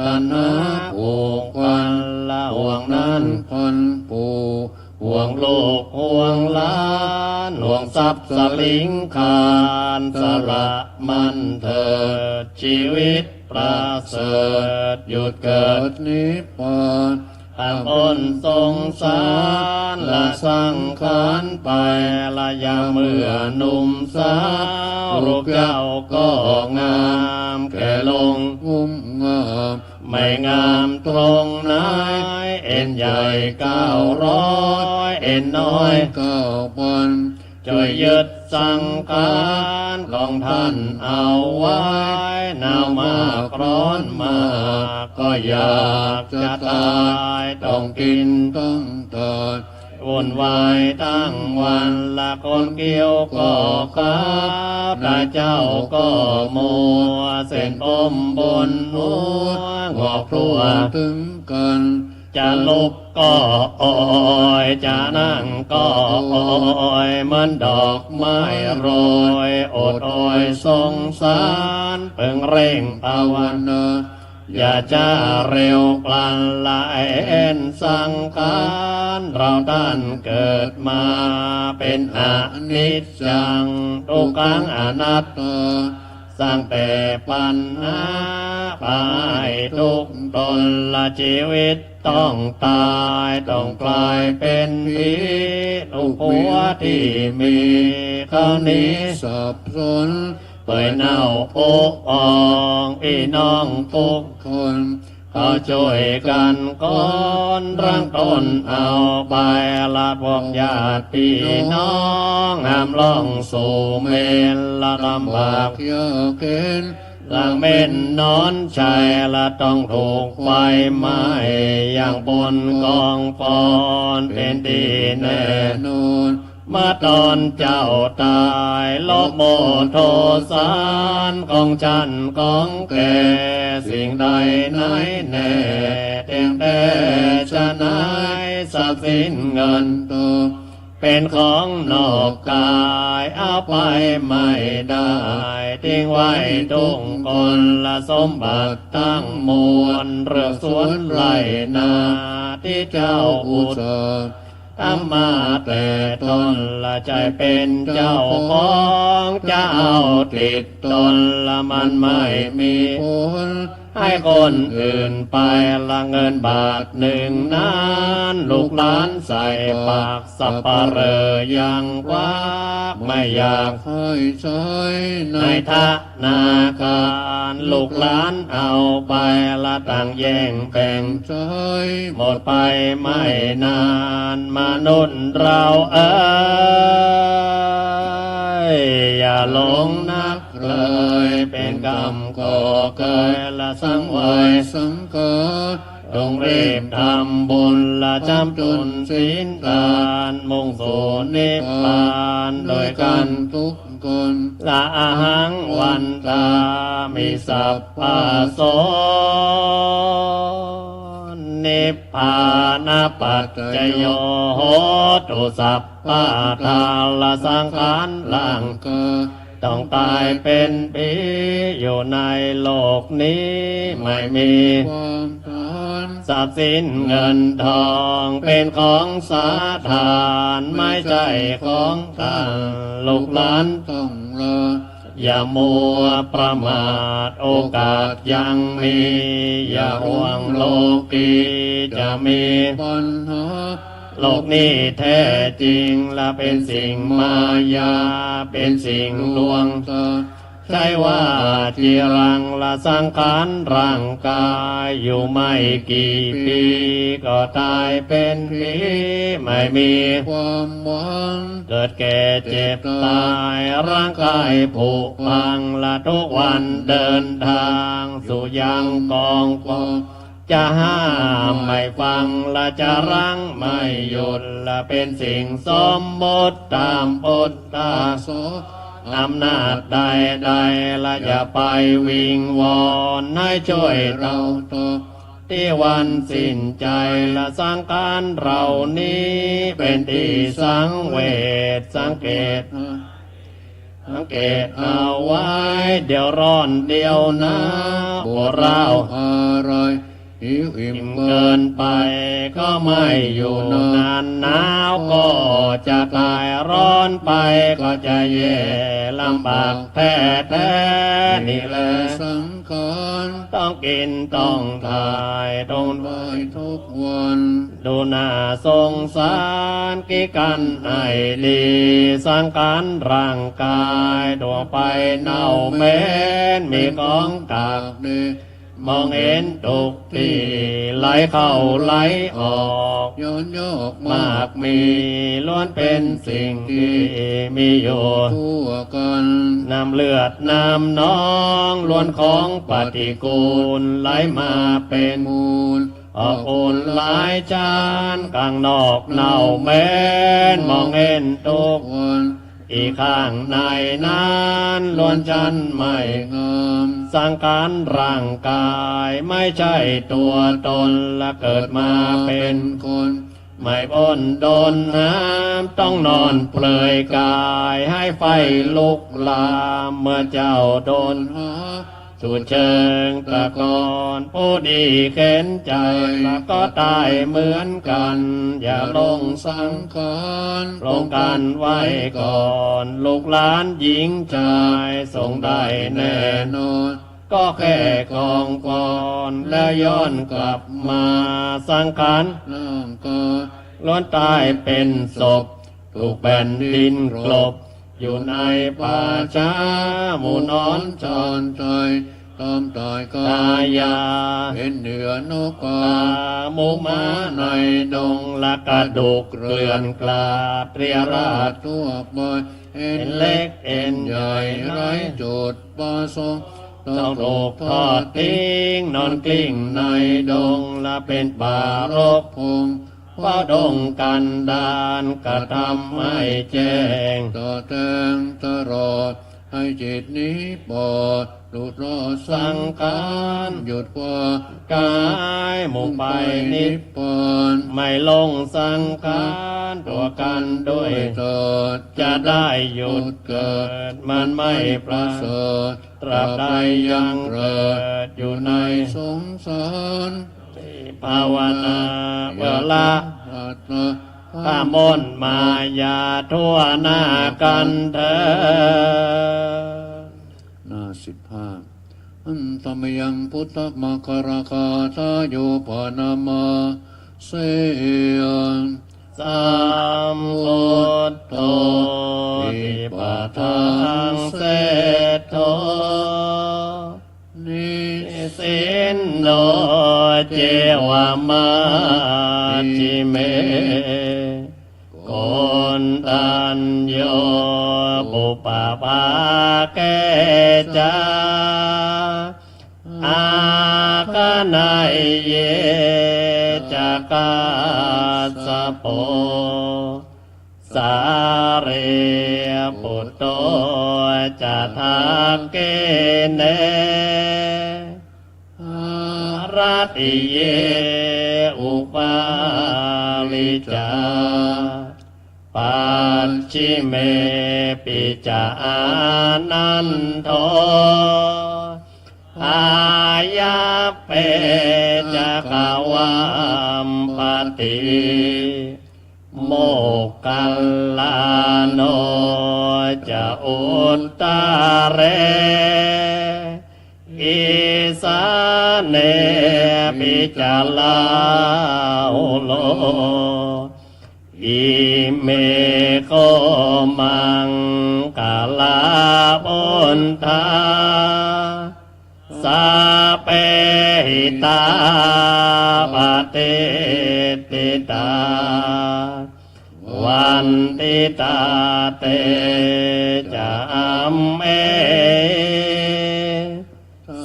ตัณหาผูกพันละห่วงนั้น พันปู ห่วงลูกห่วงหลานห่วงทรัพย์สลิงคารสละมันเถิดชีวิตประเสริฐหยุดเกิ เกิ ด ดนิพพาน ต่างคนสงสารละสังขารไปละยามเมื่อหนุ่มสาวรูปเจ้าก็งามแก่ลง งุ้มงาม ไม่งามตรงไหนเอ็นใหญ่900เอ็นน้อย 9,000 ช่วยยึดสังขารของท่านเอาไว้หนาวมากร้อนมากก็อยากจะตายต้องกิน ตั้งตา วุ่นวายทั้งวันละคนเกี่ยวก็กับได้เจ้าก็มัวเส้นอมบนหัวงอกครัว ถึงกัน จะลุกก็โอยจะนั่งก็โอยเหมือนดอกไม้โรยโอดโอยสงสารเพิ่งเร่งภาวนา อย่าจะเร็วพลันละเอ็นสังขารเราท่านเกิดมาเป็นอนิจจังทุกขังอนัตตาสร้างแต่ปัญหาไปทุกตนละชีวิตต้องตายต้องกลายเป็นผีลูกผัวที่มีเขานี้ สับสน เปื่อยเน่าปุกอองพี่น้องทุก คน เขาช่วยกันก้อนร่างต้นเอาไปละพวกญาติพี่น้องห้ามล่องสู่เมนละลำบาก ยากเข็น หลังเม่นนอนชัยละต้องถูกไฟไหม้อย่างบนกองฟอนเป็นดีแน่ นอน เมื่อตอนเจ้าตายโลกโมโทสารของฉันของแกสิ่งใดไหนแน่เตียงแต่จะไหนทรัพย์สินเงิน ต่อ เป็นของนอกกายเอาไปไม่ได้ทิ้งไว้ทุกคนละสมบัติตั้งมวลเรือสวนไร่นาที่เจ้าอุตสาห์ทำมาแต่ตนละใจเป็นเจ้าของเจ้าติดตนละมันไม่มี ผล ให้คนอื่นไปละเงินบาทหนึ่งนั้นลูกหลานใส่ปากสับปะเรอยังว่าไม่อยาก ให้ใช้ใน ในธนาคารลูกหลานเอาไปละต่างแย่งแบ่ง ใจ หมดไปไม่นานมนุษย์เราเอ้ยอย่าหลงนักเลยเป็นกรรมก่อเกิดละสังเวย สังกา ต้องรีบทำบุญละจำจุนศีลทานมุ่งสู่นิพพานโดยกัน ทุกคน ละอาหังวันตามีสัพพะโสนิพพานาปัจจโยโหตุสัพพะทาละสังขารล่าง กา ต้องตายเป็นผีอยู่ในโลกนี้ไม่มี ความทาน ทรัพย์สินเงินทองเป็นของสาธารไม่ใช่ของท่านลูกหลาน ต้องลา อย่ามัวประมาทโอกาสยังมี อย่าห่วงโลกีจะมี ปัญหา โลกนี้แท้จริงละเป็นสิ่งมายาเป็นสิ่งลวง ตา ใช่ว่าจีรังละสังขารร่างกายอยู่ไม่กี่ปีก็ตายเป็นผีไม่มี ความหวัง เกิดแก่เจ็บตายร่างกายผุพังละทุกวันเดินทางสู่ยังกองฟองจะห้ามไม่ฟังละจะรั้งไม่หยุดละเป็นสิ่งสมมติตามพุทธา โส อำนาจใดๆละอย่าไปวิงวอนให้ช่วยเรา ต่อ ที่วันสิ้นใจละสังขารเรานี้เป็นที่สังเวชสังเกต สังเกตเอาไว้เดี๋ยวร้อนเดียวนะปวดร้าว อะไรหิวอิ่ม อิ่ม เกิ เกิ น นไปก็ไม่อยู่นานหนาวก็จะตายร้อนไปก็จะแย่ลำบากแท้ๆนี่แหละ สังขาร ต้องกินต้องถ่ายต้อง ไหวทุกวัน ดูหน้าสงสารกิกันให้ดีสังขารร่างกายตัวไปเน่าเหม็นมีของกาก เด มองเห็นทุกที่ไหลเข้าไหลออก ย้อนยอก มากมีล้วนเป็นสิ่งที่มีอยู่ ทั่วกัน น้ำเลือดน้ำน้องล้วนของปฏิกูลไหลมาเป็น มูล ออกอุ่นหลายจานกลางนอกเน่าเหม็นมองเห็นทุก วัน อีกข้างในนั้นล้วนจันไม่ งาม สังขารร่างกายไม่ใช่ตัวตนและเกิดมาเป็น คน ไม่พ้นโดนน้ำต้องนอนเปลือยกายให้ไฟลุกลามเมื่อเจ้าโดน หา สุดเชิงตะกอนผู้ดีเข็นใจแล้วก็ตายเหมือนกัน อย่าลงสัง ขาร ลงกันไว้ก่อน ลูกหลานหญิงชายทรงได้แน่ นอน ก็แค่กองก่อนแล้วย้อนกลับมาสังขาร ร่างกาย ล้วนตายเป็นศพถูกแผ่นดินกลบ อยู่ในป่าช้าหมู่นอนจ จ อ อนใจตามตายกา ตายา เป็นเหนือนกกา ตาหมูหมาในดงละกระดูกเกลื่อนกลาดเรียราด ทั่วไปเอ็ เอ็ น น เล็ เล็ ก กเอ็นให ให ญ่ ญ่ ไร้ ไร้โจทย์ประสงค์ ต้องถูกทอดทิ้งนอนกลิ้งในดงละเป็นป่ารก พง เฝ้าดงกันดานกระทำให้แจ้ง ต่อแตงตลอดให้จิตนี้ปลอดหลุดรอดสั สั ง ง ข ขาร หยุดว่าก ายมุ่งไปนิพ พาน ไม่ลงสังขารตัวกันด้วย เถิด จะได้หยุดเกิดมันไม่ประเสริฐตราบใดยังเกิดอยู่ใน สงสาร ภาวนาเพื่อละ อัตตา ข้ามนต์มายาทั่วหน้ากันเถิด หน้า15อันตมยังพุทธมัคราคาทาโยปานามาเสยน สัมพุทโธทิปะทังเสทโธ นิ สินโนเจวามาจิเมโกนตัญโยปุปปาเกจาอาคานายเยจักาสโปสาเรปุตโตจะทักเกเนรติเยอุปาลิจาปัจฉิเมปิจานันโทอายาเปจักวัมปติโมกขัลลาโนจะอุตตาเรอิสาเนปิจาลาโอโลอิเมโคมังกาลาบนทาสาเปหิตาปฏิติตาวันติตาเตจะอัมเม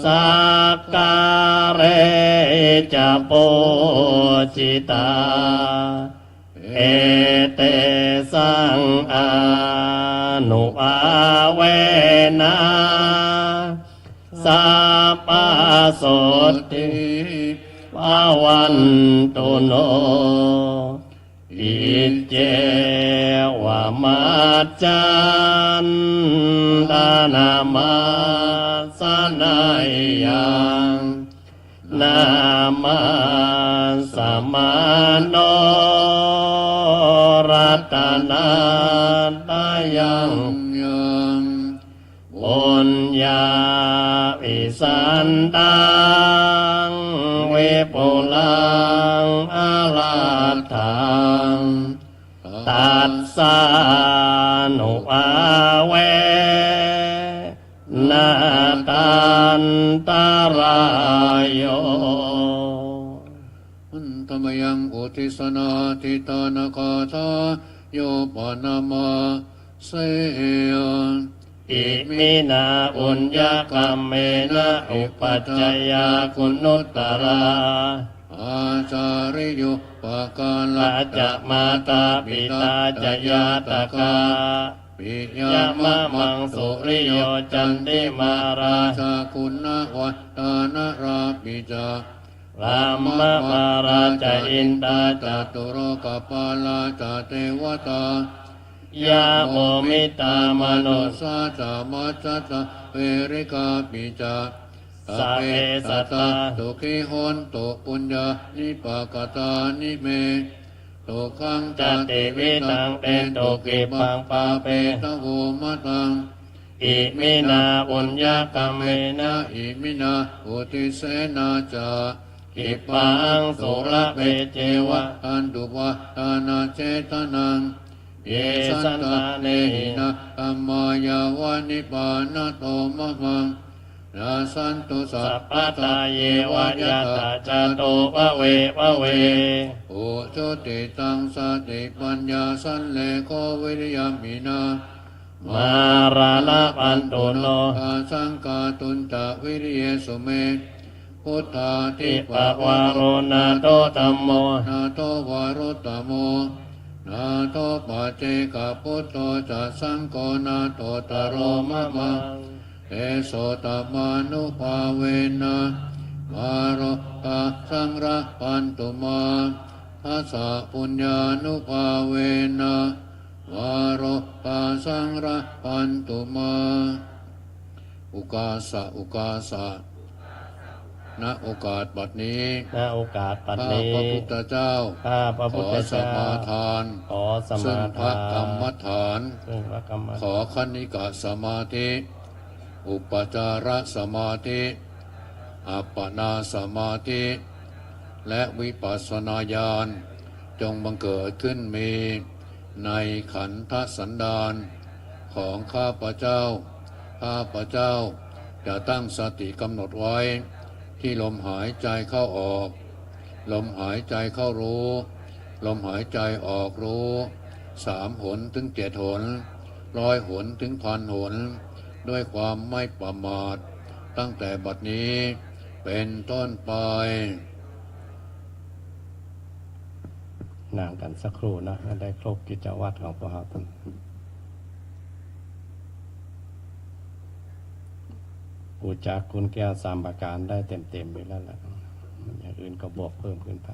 สักการเรจะโปจิตาเอเตสังอานุอาเวนะสัพพะโสติภาวันตุโนอิเจวะมัจจันดานามาสนายังนามาสมาโนรัตนาตายัง ยัง ปุญญาวิสันตังเวปุลังอาลาทังตัสสานุอาเวนาตัง นตรายโยอันธรรมยังอุทิสนาทิตานาคาทาโยปนามาเสยอิมินาอุญญกรรมเมนะอุปัจจยาคุณุตตราอาจาริยุปกาลละจะมาตาปิตาจะยาตกาปิยยามะมังสุริโยจันติมาราชาคุณวัตานาราปิจารามะมาราจะอินตาจจะตุโรกปาลาจเทวตายาโมมิตามนุสสาจามัจจตเวริกาปิจาสเปสัตตาตุขิหนตุปุญญานิปากตานิเมตุขังจติวิตังเตตุกิปังปาเปตะโวมะตังอิมินาอุญญกรรมเมนะอิมินาอุติเสนาจากิปังสุระเวเจวะอันดุวะตานาเจตนังเยสันตาเนหินะธัมมายาวานิปานะโตมะมังนาสันตุสัพพะตาเยวายาตาจโตภเวภเวโอโชติตังสติปัญญาสันเลโควิริยมินามาราลปันตุโนอาสังกาตุนตะวิริยสุเมพุทธาทิปะวารโรนาโตธัมโมนาโตวารุตตโมนาโตปัจเจกพุทโธจัสสังโฆนาโตตโรมะมังเอโสตมานุภาเวนะมาโรตาสังระปันตุมาทัสสะปุญญานุภาเวนะมาโรตาสังระปันตุมาอุกาสะอุกาสะณโอกาสบัดนี้ณโอกาสบัดนี้ข้าพระพุทธเจ้าข้าพระพุทธเจ้าขอสมาทานขอสมาทานซึ่งพระกรรมฐานขอคณิกะสมาธิอุปจารสมาธิอัปปนาสมาธิและวิปัสสนาญาณจงบังเกิดขึ้นมีในขันธสันดานของข้าพเจ้าจะตั้งสติกำหนดไว้ที่ลมหายใจเข้าออกลมหายใจเข้ารู้ลมหายใจออกรู้3 หนถึง 7 หน100 หนถึง 1,000 หนด้วยความไม่ประมาทตั้งแต่บัดนี้เป็นต้นไปนั่งกันสักครู่นะได้ครบกิจวัตรของพวกเราท่านปูจากคุณแก้ว3 ประการได้เต็มๆไปแล้วแหละอย่างอื่นก็บวกเพิ่มขึ้นไป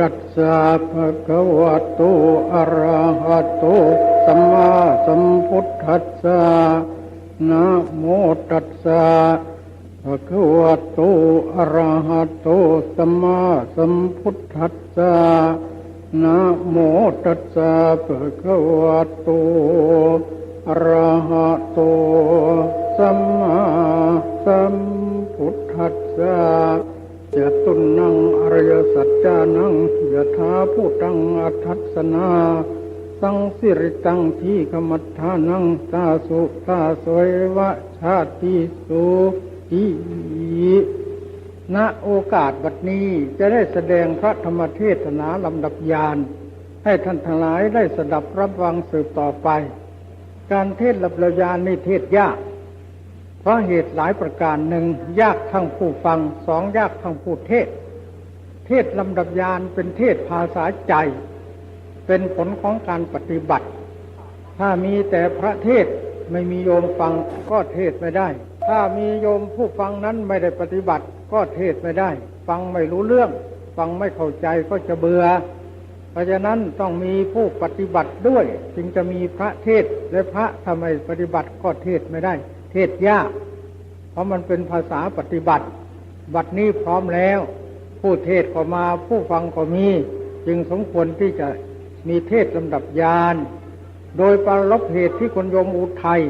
ตัสสะภะคะวะโตอะระหะโตสัมมาสัมพุทธัสสะนะโมตัสสะภะคะวะโตอะระหะโตสัมมาสัมพุทธัสสะนะโมตัสสะภะคะวะโตอะระหะโตสัมมาสัมพุทธัสสะยะตุนังอริยสัจจานังยะถาภูตังอัฏฐัสสนาสังสิริตังทีฆมัฏฐานังตาสุตาสวยวะชาติสุติณโอกาสบัดนี้จะได้แสดงพระธรรมเทศนาลำดับยานให้ท่านทั้งหลายได้สดับรับฟังสืบต่อไป การเทศน์ลำดับยานนี่เทศยากเพราะเหตุหลายประการหนึ่งยากทั้งผู้ฟังสองยากทั้งผู้เทศเทศลำดับยานเป็นเทศภาษาใจเป็นผลของการปฏิบัติถ้ามีแต่พระเทศไม่มีโยมฟังก็เทศไม่ได้ถ้ามีโยมผู้ฟังนั้นไม่ได้ปฏิบัติก็เทศไม่ได้ฟังไม่รู้เรื่องฟังไม่เข้าใจก็จะเบื่อเพราะฉะนั้นต้องมีผู้ปฏิบัติด้วยจึงจะมีพระเทศและพระทำไมปฏิบัติก็เทศไม่ได้เทศยากเพราะมันเป็นภาษาปฏิบัติบัดนี้พร้อมแล้วผู้เทศก็มาผู้ฟังก็มีจึงสมควรที่จะมีเทศลำดับยานโดยปรารภเหตุที่คนโยมอุทัย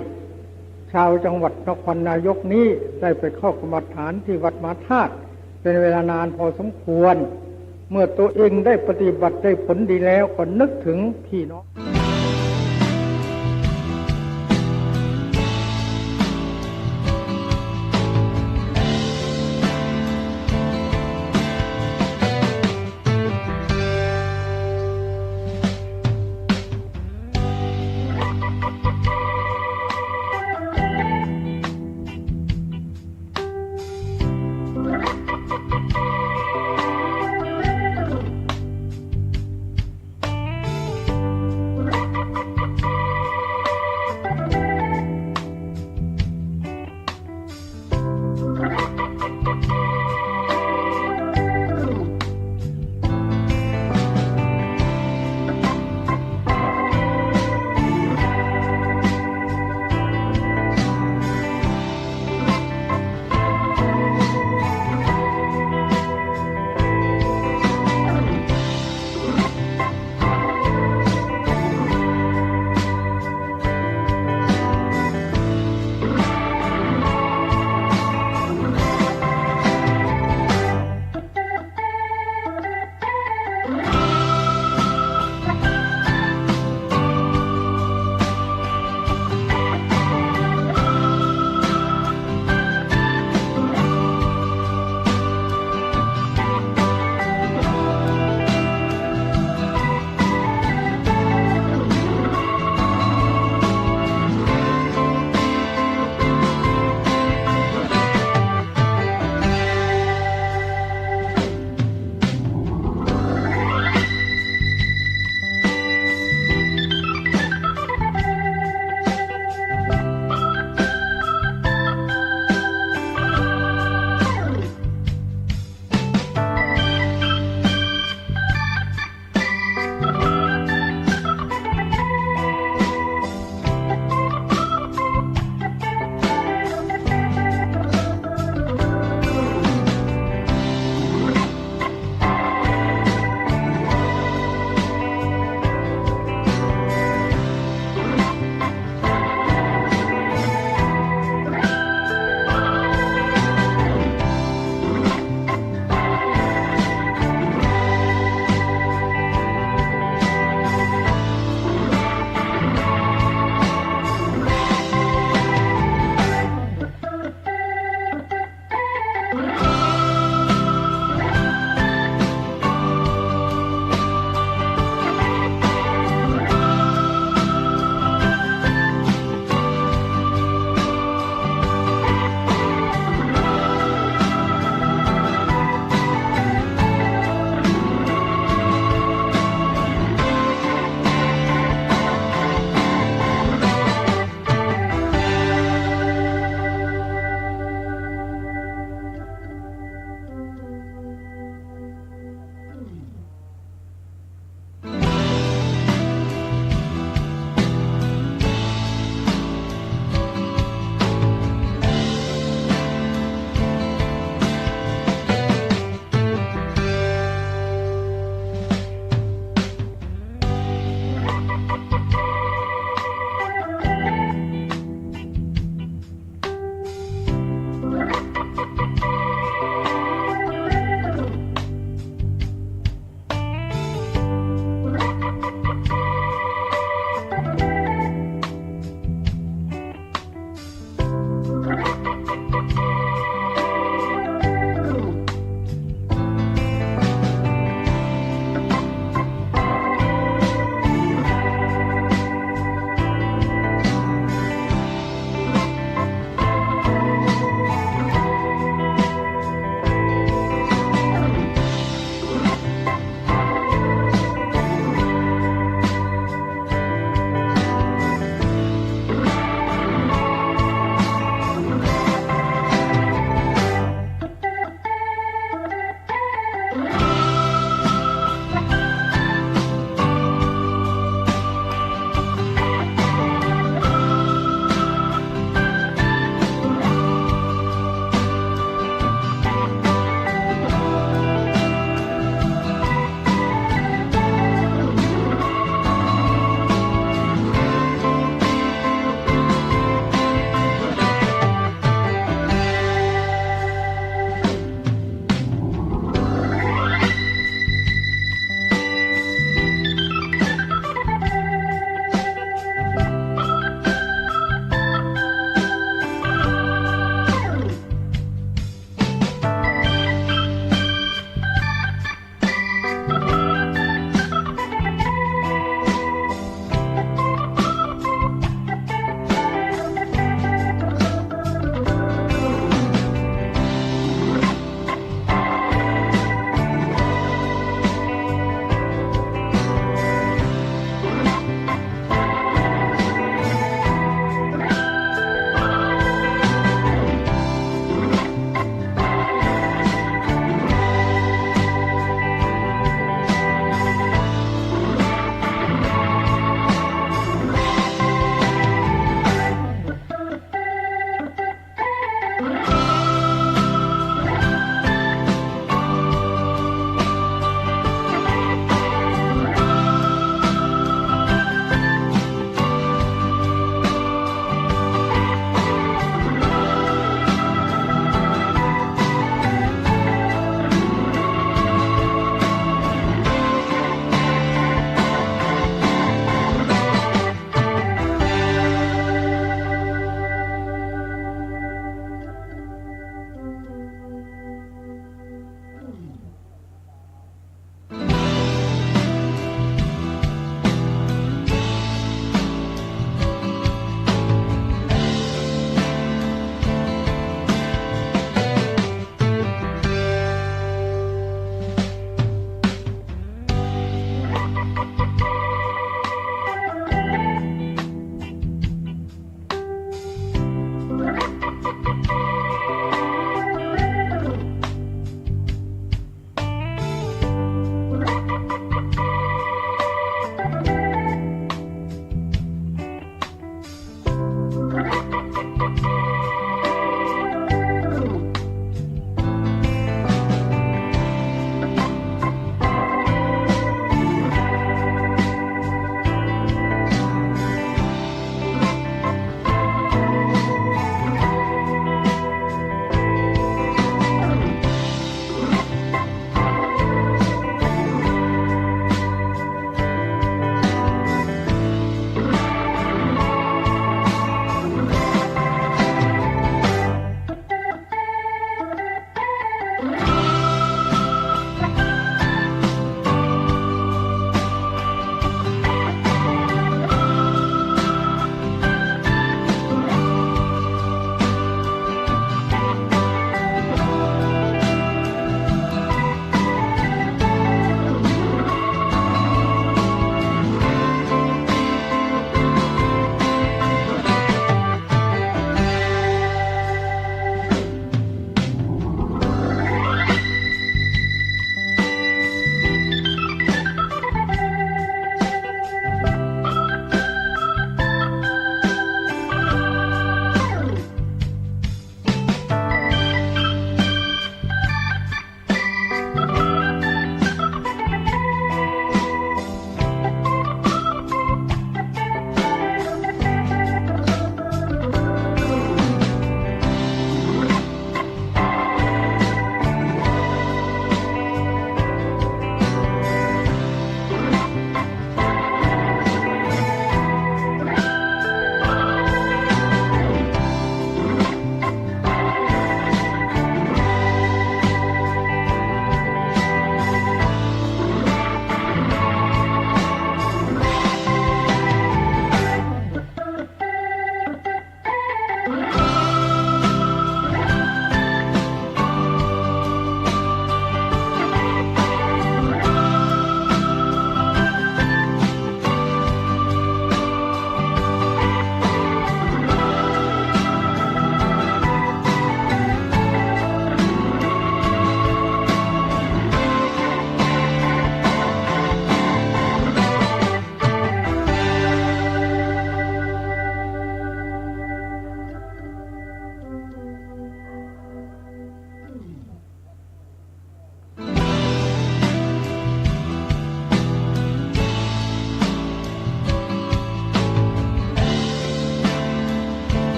ชาวจังหวัดนครนายกนี้ได้ไปเข้ากรรมฐานที่วัดมหาธาตุเป็นเวลานานพอสมควรเมื่อตัวเองได้ปฏิบัติได้ผลดีแล้วก็นึกถึงพี่น้อง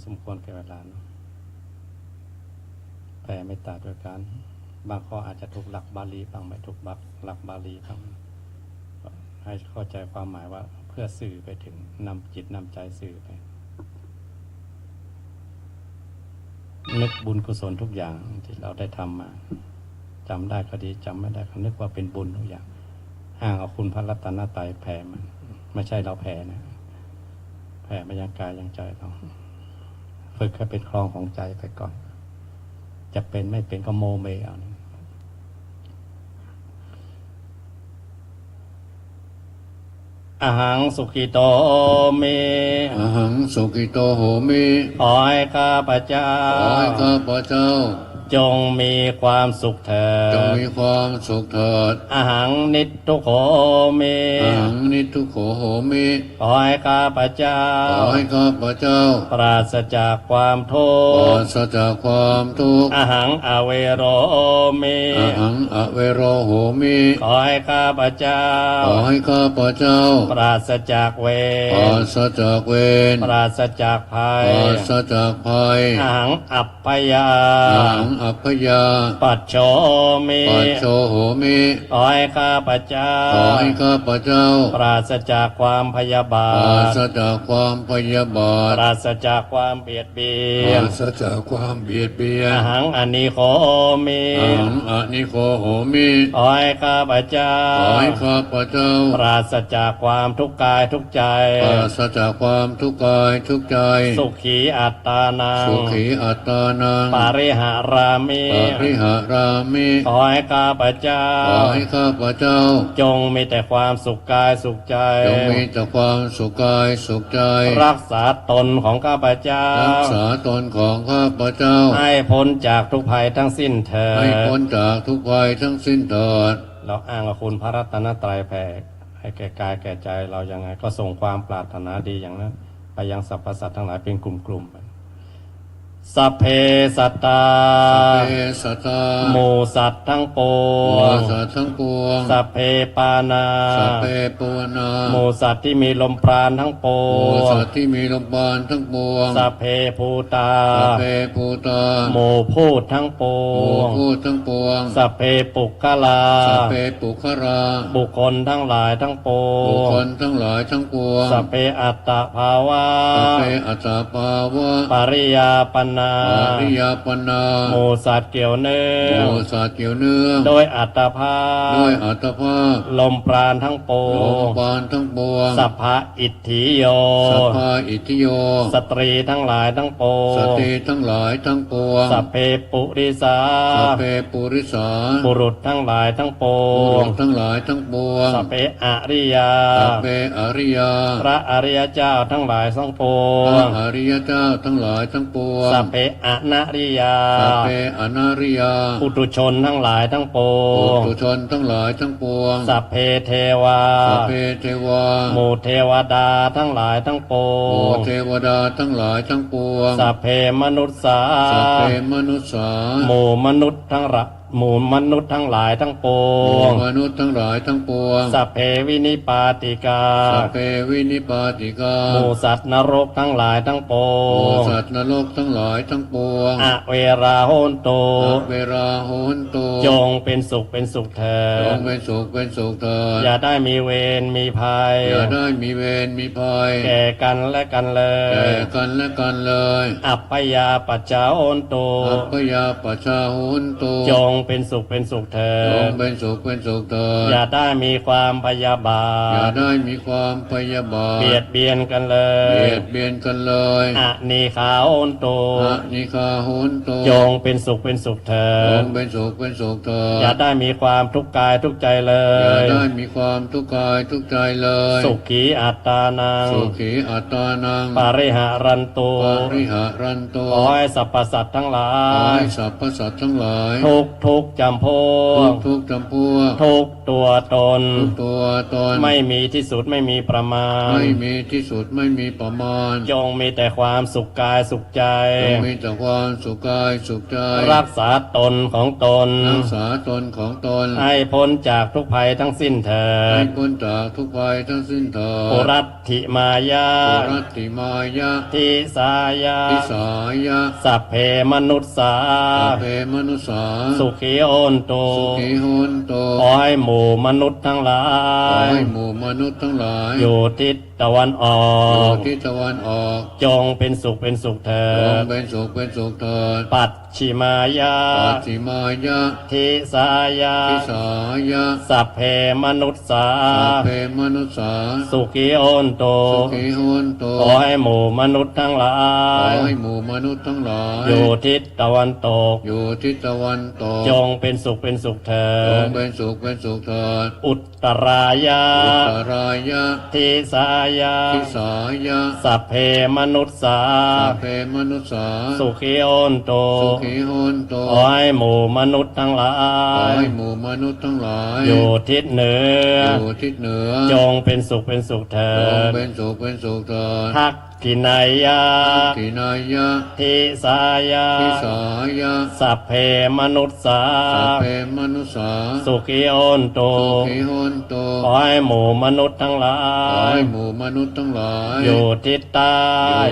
สมควรแก่เวลาเนาะแผ่เมตตาด้วยกันบางข้ออาจจะถูกหลักบาลีบ้างไม่ถูกหลักบาลีบ้างให้เข้าใจความหมายว่าเพื่อสื่อไปถึงนำจิตนำใจสื่อไปนึกบุญกุศลทุกอย่างที่เราได้ทำมาจำได้ก็ดีจำไม่ได้ก็นึกว่าเป็นบุญทุกอย่างอ้างเอาคุณพระรัตนตรัยแผ่มันไม่ใช่เราแผ่นะแผ่มายังกายยังใจเราฝึกให้เป็นคลองของใจไปก่อนจะเป็นไม่เป็นก็โมเมเอาอหังสุขิโตเม อหังสุกิโตโหมิ ขอให้ข้าพเจ้า ขอให้ข้าพเจ้า จงมีความสุขเถิ จง ด มีความสุขเถิด อหังนิจทุกโขเม อหังนิทุกโขโหมิ ขอให้ข้าพเจ้า ขอให้ข้าพเจ้า ปราศจากความทุ ปรา กข์ ศจากความทุกข์ อหังอเวโรเม อหังอเวโรโหมิ ขอให้ข้าพเจ้า ขอให้ข้าพเจ้า ปราศจากเว ปราร ศจากเวร ปราศจากภัย ปราศจากภัย อหังอัปปยา อหังอัพพยา ปัจโชเม ปัจโชโหมิ ขอให้ข้าพเจ้า ขอให้ข้าพเจ้า ปราศจากความพยาบา ปรา ท ศจากความพยาบา ป ท ราศจากความเบียดเบี ป ย ราน ศจากความเบียดเบีย อน หังอนิโคเม อหังอนิโคโหมิ ขอให้ข้าพเจ้า ขอให้ข้าพเจ้า ปราศจากความทุกข์กายทุกข์ใจ ปราศจากความทุกข์กายทุกข์ใจ สุขีอัตตานัง สุขีอัตตานัง ปาริหารามิ ปริหารามิ ขอให้ข้าพเจ้า ขอให้ข้าพเจ้า จงมีแต่ความสุขกายสุขใจ จงมีแต่ความสุขกายสุขใจ รักษาตนของข้าพเจ้า รักษาตนของข้าพเจ้า ให้พ้นจากทุกภัยทั้งสิ้นเถิด ให้พ้นจากทุกภัยทั้งสิ้นเถิด เราอ้างกับคุณพระรัตนตรัยแผ่ให้แก่กายแก่ใจเรายังไงก็ส่งความปรารถนาดีอย่างนั้นไปยังสรรพสัตว์ทั้งหลายเป็นกลุ่มๆไปสัพเพสัตตา สัพเพสัตตา หมู่สัตว์ทั้งป ห ว มู่ ง สัตว์ทั้งปวง สัพเพปานา สัพเพปวนา หมู่สัตว์ที่มีลมปราณทั้งป หมู่ วง สัตว์ที่มีลมปราณทั้งปวง สัพเพภูตา สัพเพภูตา หมู่พูดทั้งป หมู่ วง พูดทั้งปวง สัพเพปุคลา สัพเพปุครา บุคคลทั้งหลายทั้งป บุคว ง คลทั้งหลายทั้งปวง สัพเพอัตตภาวะ สัพเพอัตตาภาวะ ปริยาปนา ปริยาปนา หมู่สัตว์เกี่ยวเนื่อ ห ง มู่สัตว์เกี่ยวเนื่อง โดยอัตภาพ ด้วยอัตภาพ ลมปราณทั้งป โล วง ปานทั้งปวง สัพพะอิทธิโย สัพพาอิทธิโย สตรีทั้งหลายทั้งปว ส ง ตรีทั้งหลายทั้งปวง สัพเพปุริสา สัพเพปุริสา บุรุษทั้งหลายทั้งป บุ ว รุ ง ษทั้งหลายทั้งปวง สัพเพอริยา สัพเพอริยา พระอริยเจ้าทั้งหลายทั้งปว พระ ง อริยเจ้าทั้งหลายทั้งปวง สัพเพอนาริยา สัพเพอนาริยา ปุถุชนทั้งหลายทั้งป ปุ วง ถุชนทั้งหลายทั้งปวง สัพเพเทวา สัพเพเทวา หมู่เทวดาทั้งหลายทั้งป โอ วง เทวดาทั้งหลายทั้งปวง สัพเพมนุษสา สัพเพมนุษสา หมู่มนุษย์ทั้งหลายหมู่มนุษย์ทั้งหลายทั้งปวง มนุษย์ทั้งหลายทั้งปวง สัพเพวินิปาติกา สัพเพวินิปาติกา หมู่สัตว์นรกทั้งหลายทั้งป หมู่ วง สัตว์นรกทั้งหลายทั้งปวง อเวราโหนโต เวลาโหนตุ จงเป็นสุขเป็นสุขเถิ จ ด งเป็นสุขเป็นสุขเถิด อย่าได้มีเวรมีภัย อย่าได้มีเวรมีภัย แก่กันและกันเล แก่ ย กันและกันเลย อัปปยาปัจจาโหนโต อัปปยาปัชชาโหนตุ จงเป็นสุขเป็นสุขเถิ จง ด เป็นสุขเป็นสุขเถิด อย่าได้มีความพยาบา อย่า ท ได้มีความพยาบาท เบียดเบียนกันเล เบี ย ยดเบียนกันเลย อนีขาโอนโต อะนิคาโหนตุ จงเป็นสุขเป็นสุขเถิ จ ด งเป็นสุขเป็นสุขเถิด อย่าได้มีความทุกข์กายทุกข์ใจเล อย่าย ได้มีความทุกข์กายทุกข์ใจเลย สุขีอัตตานัง สุขีอัตตานัง ปาริหารันโต ปาริหารันโต ขอให้สรรพสัตว์ทั้งหลา ขอให้ ย สรรพสัตว์ทั้งหลาย ทุกทุ ทุกจำพวก ทุกจำพวก ทุกตัวตน ทุกตัวตน ไม่มีที่สุดไม่มีประมาณ ไม่มีที่สุดไม่มีประมาณ จงมีแต่ความสุขกายสุขใจ จงมีแต่ความสุขกายสุขใจ รักษาตนของตน รักษาตนของตน ให้พ้นจากทุกภัยทั้งสิ้นเถิ ให้ ด พ้นจากทุกภัยทั้งสิ้นเถิด ปุรัตถิมายา ปุรัตติมายะ ทิสายา ทิสายะ สัพเพมนุษสา สัพเพมนุสสา สุขีโอนโต สุขีโหนโต ขอให้หมู่มนุษย์ทั้งหลา ขอย ให้หมู่มนุษย์ทั้งหลาย อยู่ทิศตะวันออ อยู่ ก ทิศตะวันออก จงเป็นสุขเป็นสุขเถิ จง ด เป็นสุขเป็นสุขเถิด ปัจฉิมายา ปัจฉิมายะ ทิสายา ทิสายะ สัพเพมนุษสา สัพเพมนุสสา สุขีโอนโต สุขีโหนโต ขอให้หมู่มนุษย์ทั้งหลา ขอย ให้หมู่มนุษย์ทั้งหลาย อยู่ทิศตะวันตก อยู่ทิศตะวันตก จงเป็นสุขเป็นสุขเถิ จง ด เป็นสุขเป็นสุขเถิด อุตตรายา อุตตรายะ ทิสายา ทิสายะ สัพเพมนุษสา สัพเพมนุสสา สุขีโอนโต สุขีโหนโต ขอให้หมู่มนุษย์ทั้งหลา ขอย ให้หมู่มนุษย์ทั้งหลาย อยู่ทิศเหนือ อยู่ทิศเหนือ จงเป็นสุขเป็นสุขเถิ จง ด เป็นสุขเป็นสุขเถิด ทักขินายา ทินายะ ทิสายา ทิสายะ สัพเพมนุษสา สัพเพมนุสสา สุขีโอนโต สุขีโหนโต ขอให้หมู่มนุษย์ทั้งหลา ขอย ให้หมู่มนุษย์ทั้งหลาย อยู่ทิศใต้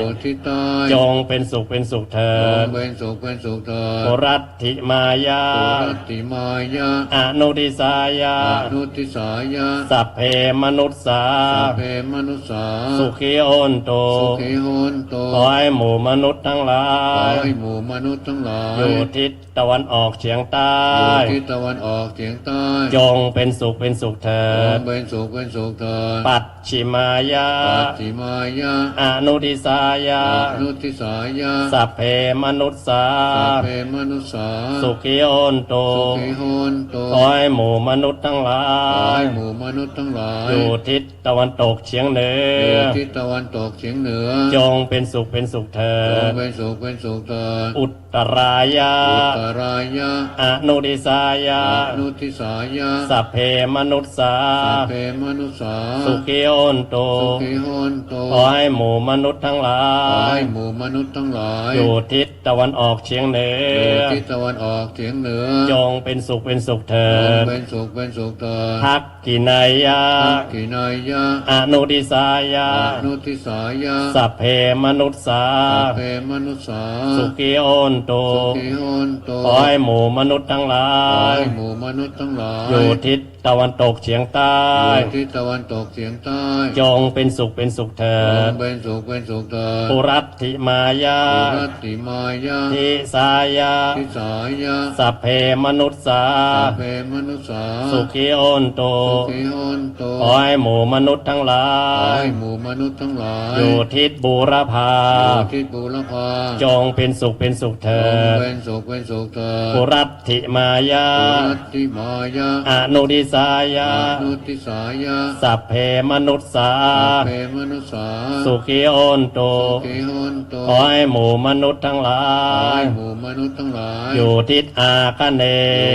อยู่ทิศใต้ จงเป็นสุขเป็นสุขเถิ จง ด เป็นสุขเป็นสุขเถิด ปุรัตถิมายา ปุรัตติมายะ อนุทิสายา อนุทิสายะ สัพเพมนุษสา สัพเพมนุสสา สุขีโอนโต สุขีโหนโต ขอให้หมู่มนุษย์ทั้งหลา ขอย ให้หมู่มนุษย์ทั้งหลาย อยู่ทิศตะวันออกเฉียงใต้ อยู่ทิศตะวันออกเฉียงใต้ จงเป็นสุขเป็นสุขเถิ จ ด งเป็นสุขเป็นสุขเถิด ปัจฉิมายา ปัจฉิมายะ อนุทิสายา อนุทิสายะ สัพเพมนุษสา สัพเพมนุสสา สุขีโอนโต สุขีโหนโต ขอให้หมู่มนุษย์ทั้งหลา ขอให้ ย หมู่มนุษย์ทั้งหลาย อยู่ทิศตะวันตกเฉียงเหนื อยู่ อ ทิศตะวันตกเฉียงเหนือ จงเป็นสุขเป็นสุขเถิ จง ด เป็นสุขเป็นสุขเถิด อุตตรายา อุตตรายะ อนุทิสายา อนุทิสายะ สัพเพมนุษสา สัพเพมนุสสา สุขีโอนโต สุขีโหนโต ขอให้หมู่มนุษย์ทั้งหลา ขอให้ ย หมู่มนุษย์ทั้งหลาย อยู่ทิศตะวันออกเฉียงเหนื อยู่ อ ทิศตะวันออกเฉียงเหนือ จงเป็นสุขเป็นสุขเถิ จง ด เป็นสุขเป็นสุขเถิด ทักกินายา ทักขินายะ อนุทิสายา อนุทิสายะ สัพเพมนุษสา สัพเพมนุสสา สุขีโอนโต สุขีโหนโต ขอให้หมู่มนุษย์ทั้งหลา ขอย ให้หมู่มนุษย์ทั้งหลาย อยู่ทิศตะวันตกเฉียงใต้ อยู่ทิศตะวันตกเฉียงใต้ จงเป็นสุขเป็นสุขเถิ จง ด เป็นสุขเป็นสุขเถิด ปุรัตถิมายา ปุรัตติมายะ ทิสายา ทิสายะ สัพเพมนุษสา สัพเพมนุสสา สุขีโอนโต สุขีโหนโต ขอให้หมู่มนุษย์ทั้งหลา ขอย ให้หมู่มนุษย์ทั้งหลาย อยู่ทิศบูรพา อยู่ทิศบุรพา จงเป็นสุขเป็นสุขเถิ จง ด เป็นสุขเป็นสุขเถิด ปุรัตถิมายา ปุรัตติมายะ อนุทิสายา อนุทิสายะ สัพเพมนุษสา สัพเพมนุสสา สุขีโอนโต สุขีโหนโต ขอให้หมู่มนุษย์ทั้งหลา ขอให้ ย หมู่มนุษย์ทั้งหลาย อยู่ทิศอาคเน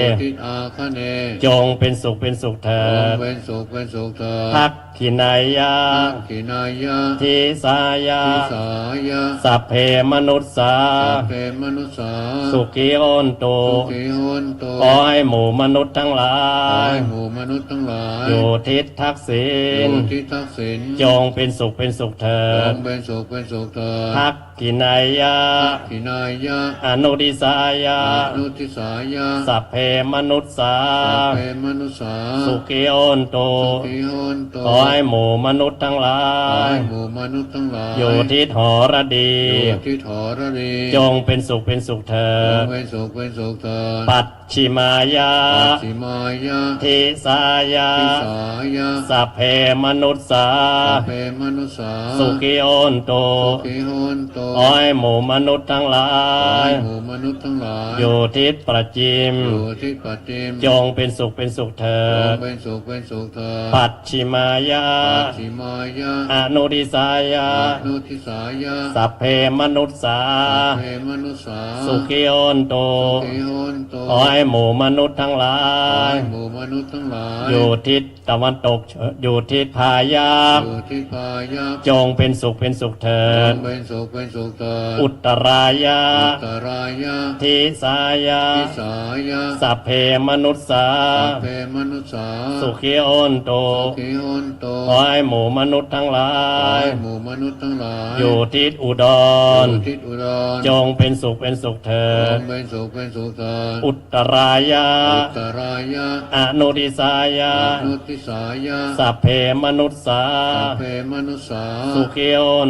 อยู่ทิศอาคเน จงเป็นสุขเป็นสุขเถิ จง ด เป็นสุขเป็นสุขเถิด ทักขินายา ทักขินายะ ทิสายา ทิสายะ สัพเพมนุษสา สัพเพมนุสสา สุขีโอนโต สุขีโหนโต ขอให้หมู่มนุษย์ทั้งหลา ขอย ให้หมู่มนุษย์ทั้งหลาย อยู่ทิศทักษิ อ ณ ยู่ทิศทักษิณ จงเป็นสุขเป็นสุขเถิ จ ด งเป็นสุขเป็นสุขเถิด ทักขินายา ทักขินายะ อนุทิสายา อนุทิสายะ สัพเพมนุษสา สัพเพมนุสสา สุขีโอนโต สุขีโหนโต ขอให้หมู่มนุษย์ทั้งหลา ขอให้ ย หมู่มนุษย์ทั้งหลาย อยู่ทิศหรดี อยู่ทิศหรดี จงเป็นสุขเป็นสุขเถิ จง ด เป็นสุขเป็นสุขเถิด ปัจฉิมายา ปัจฉิมายะ ทิสายา ทิสายะ สัพเพมนุษสา สัพเพมนุสสา สุขีโอนโต สุขีโหนโต ขอให้หมู่มนุษย์ทั้งหลา ขอให้ ย หมู่มนุษย์ทั้งหลาย อยู่ทิศประจิม อยู่ทิศปัจจิม จงเป็นสุขเป็นสุขเถิ จง ด เป็นสุขเป็นสุขเถิด ปัจฉิมาย า ปัจฉิมายะ อนุทิสายา อนุทิสายะ สัพเพมนุษสา เทมนุสสา สุขิโอนโต ทิโอนโต ขอให้หมู่มนุษย์ทั้งหลา ขอย ให้หมู่มนุษย์ทั้งหลาย อยู่ทิศตะวันตกอยู่ทิศพายา อยู่ที่พายะ จงเป็นสุขเป็นสุขเถิ จ ด งเป็นสุขเป็นสุขเถิด อุตรายา อุตรายะ ทิสายา ทิสายะ สัพเพมนุษสา สัพเพมนุสสา สุขิโอนโต สุขิโอนโต ขอให้หมู่มนุษย์ทั้งหลา ขอย ให้หมู่มนุษย์ทั้งหลาย อยู่ทิศอุดร อยู่ทิศอุดร จงเป็นสุขเป็นสุขเถิ จ ด งเป็นสุขเป็นสุขเถิด อุตรายา อุตรายะ อนุทิสายา อนุทิสายะ สัพเพมนุษสา สัพเพมนุสสา สุขิโอน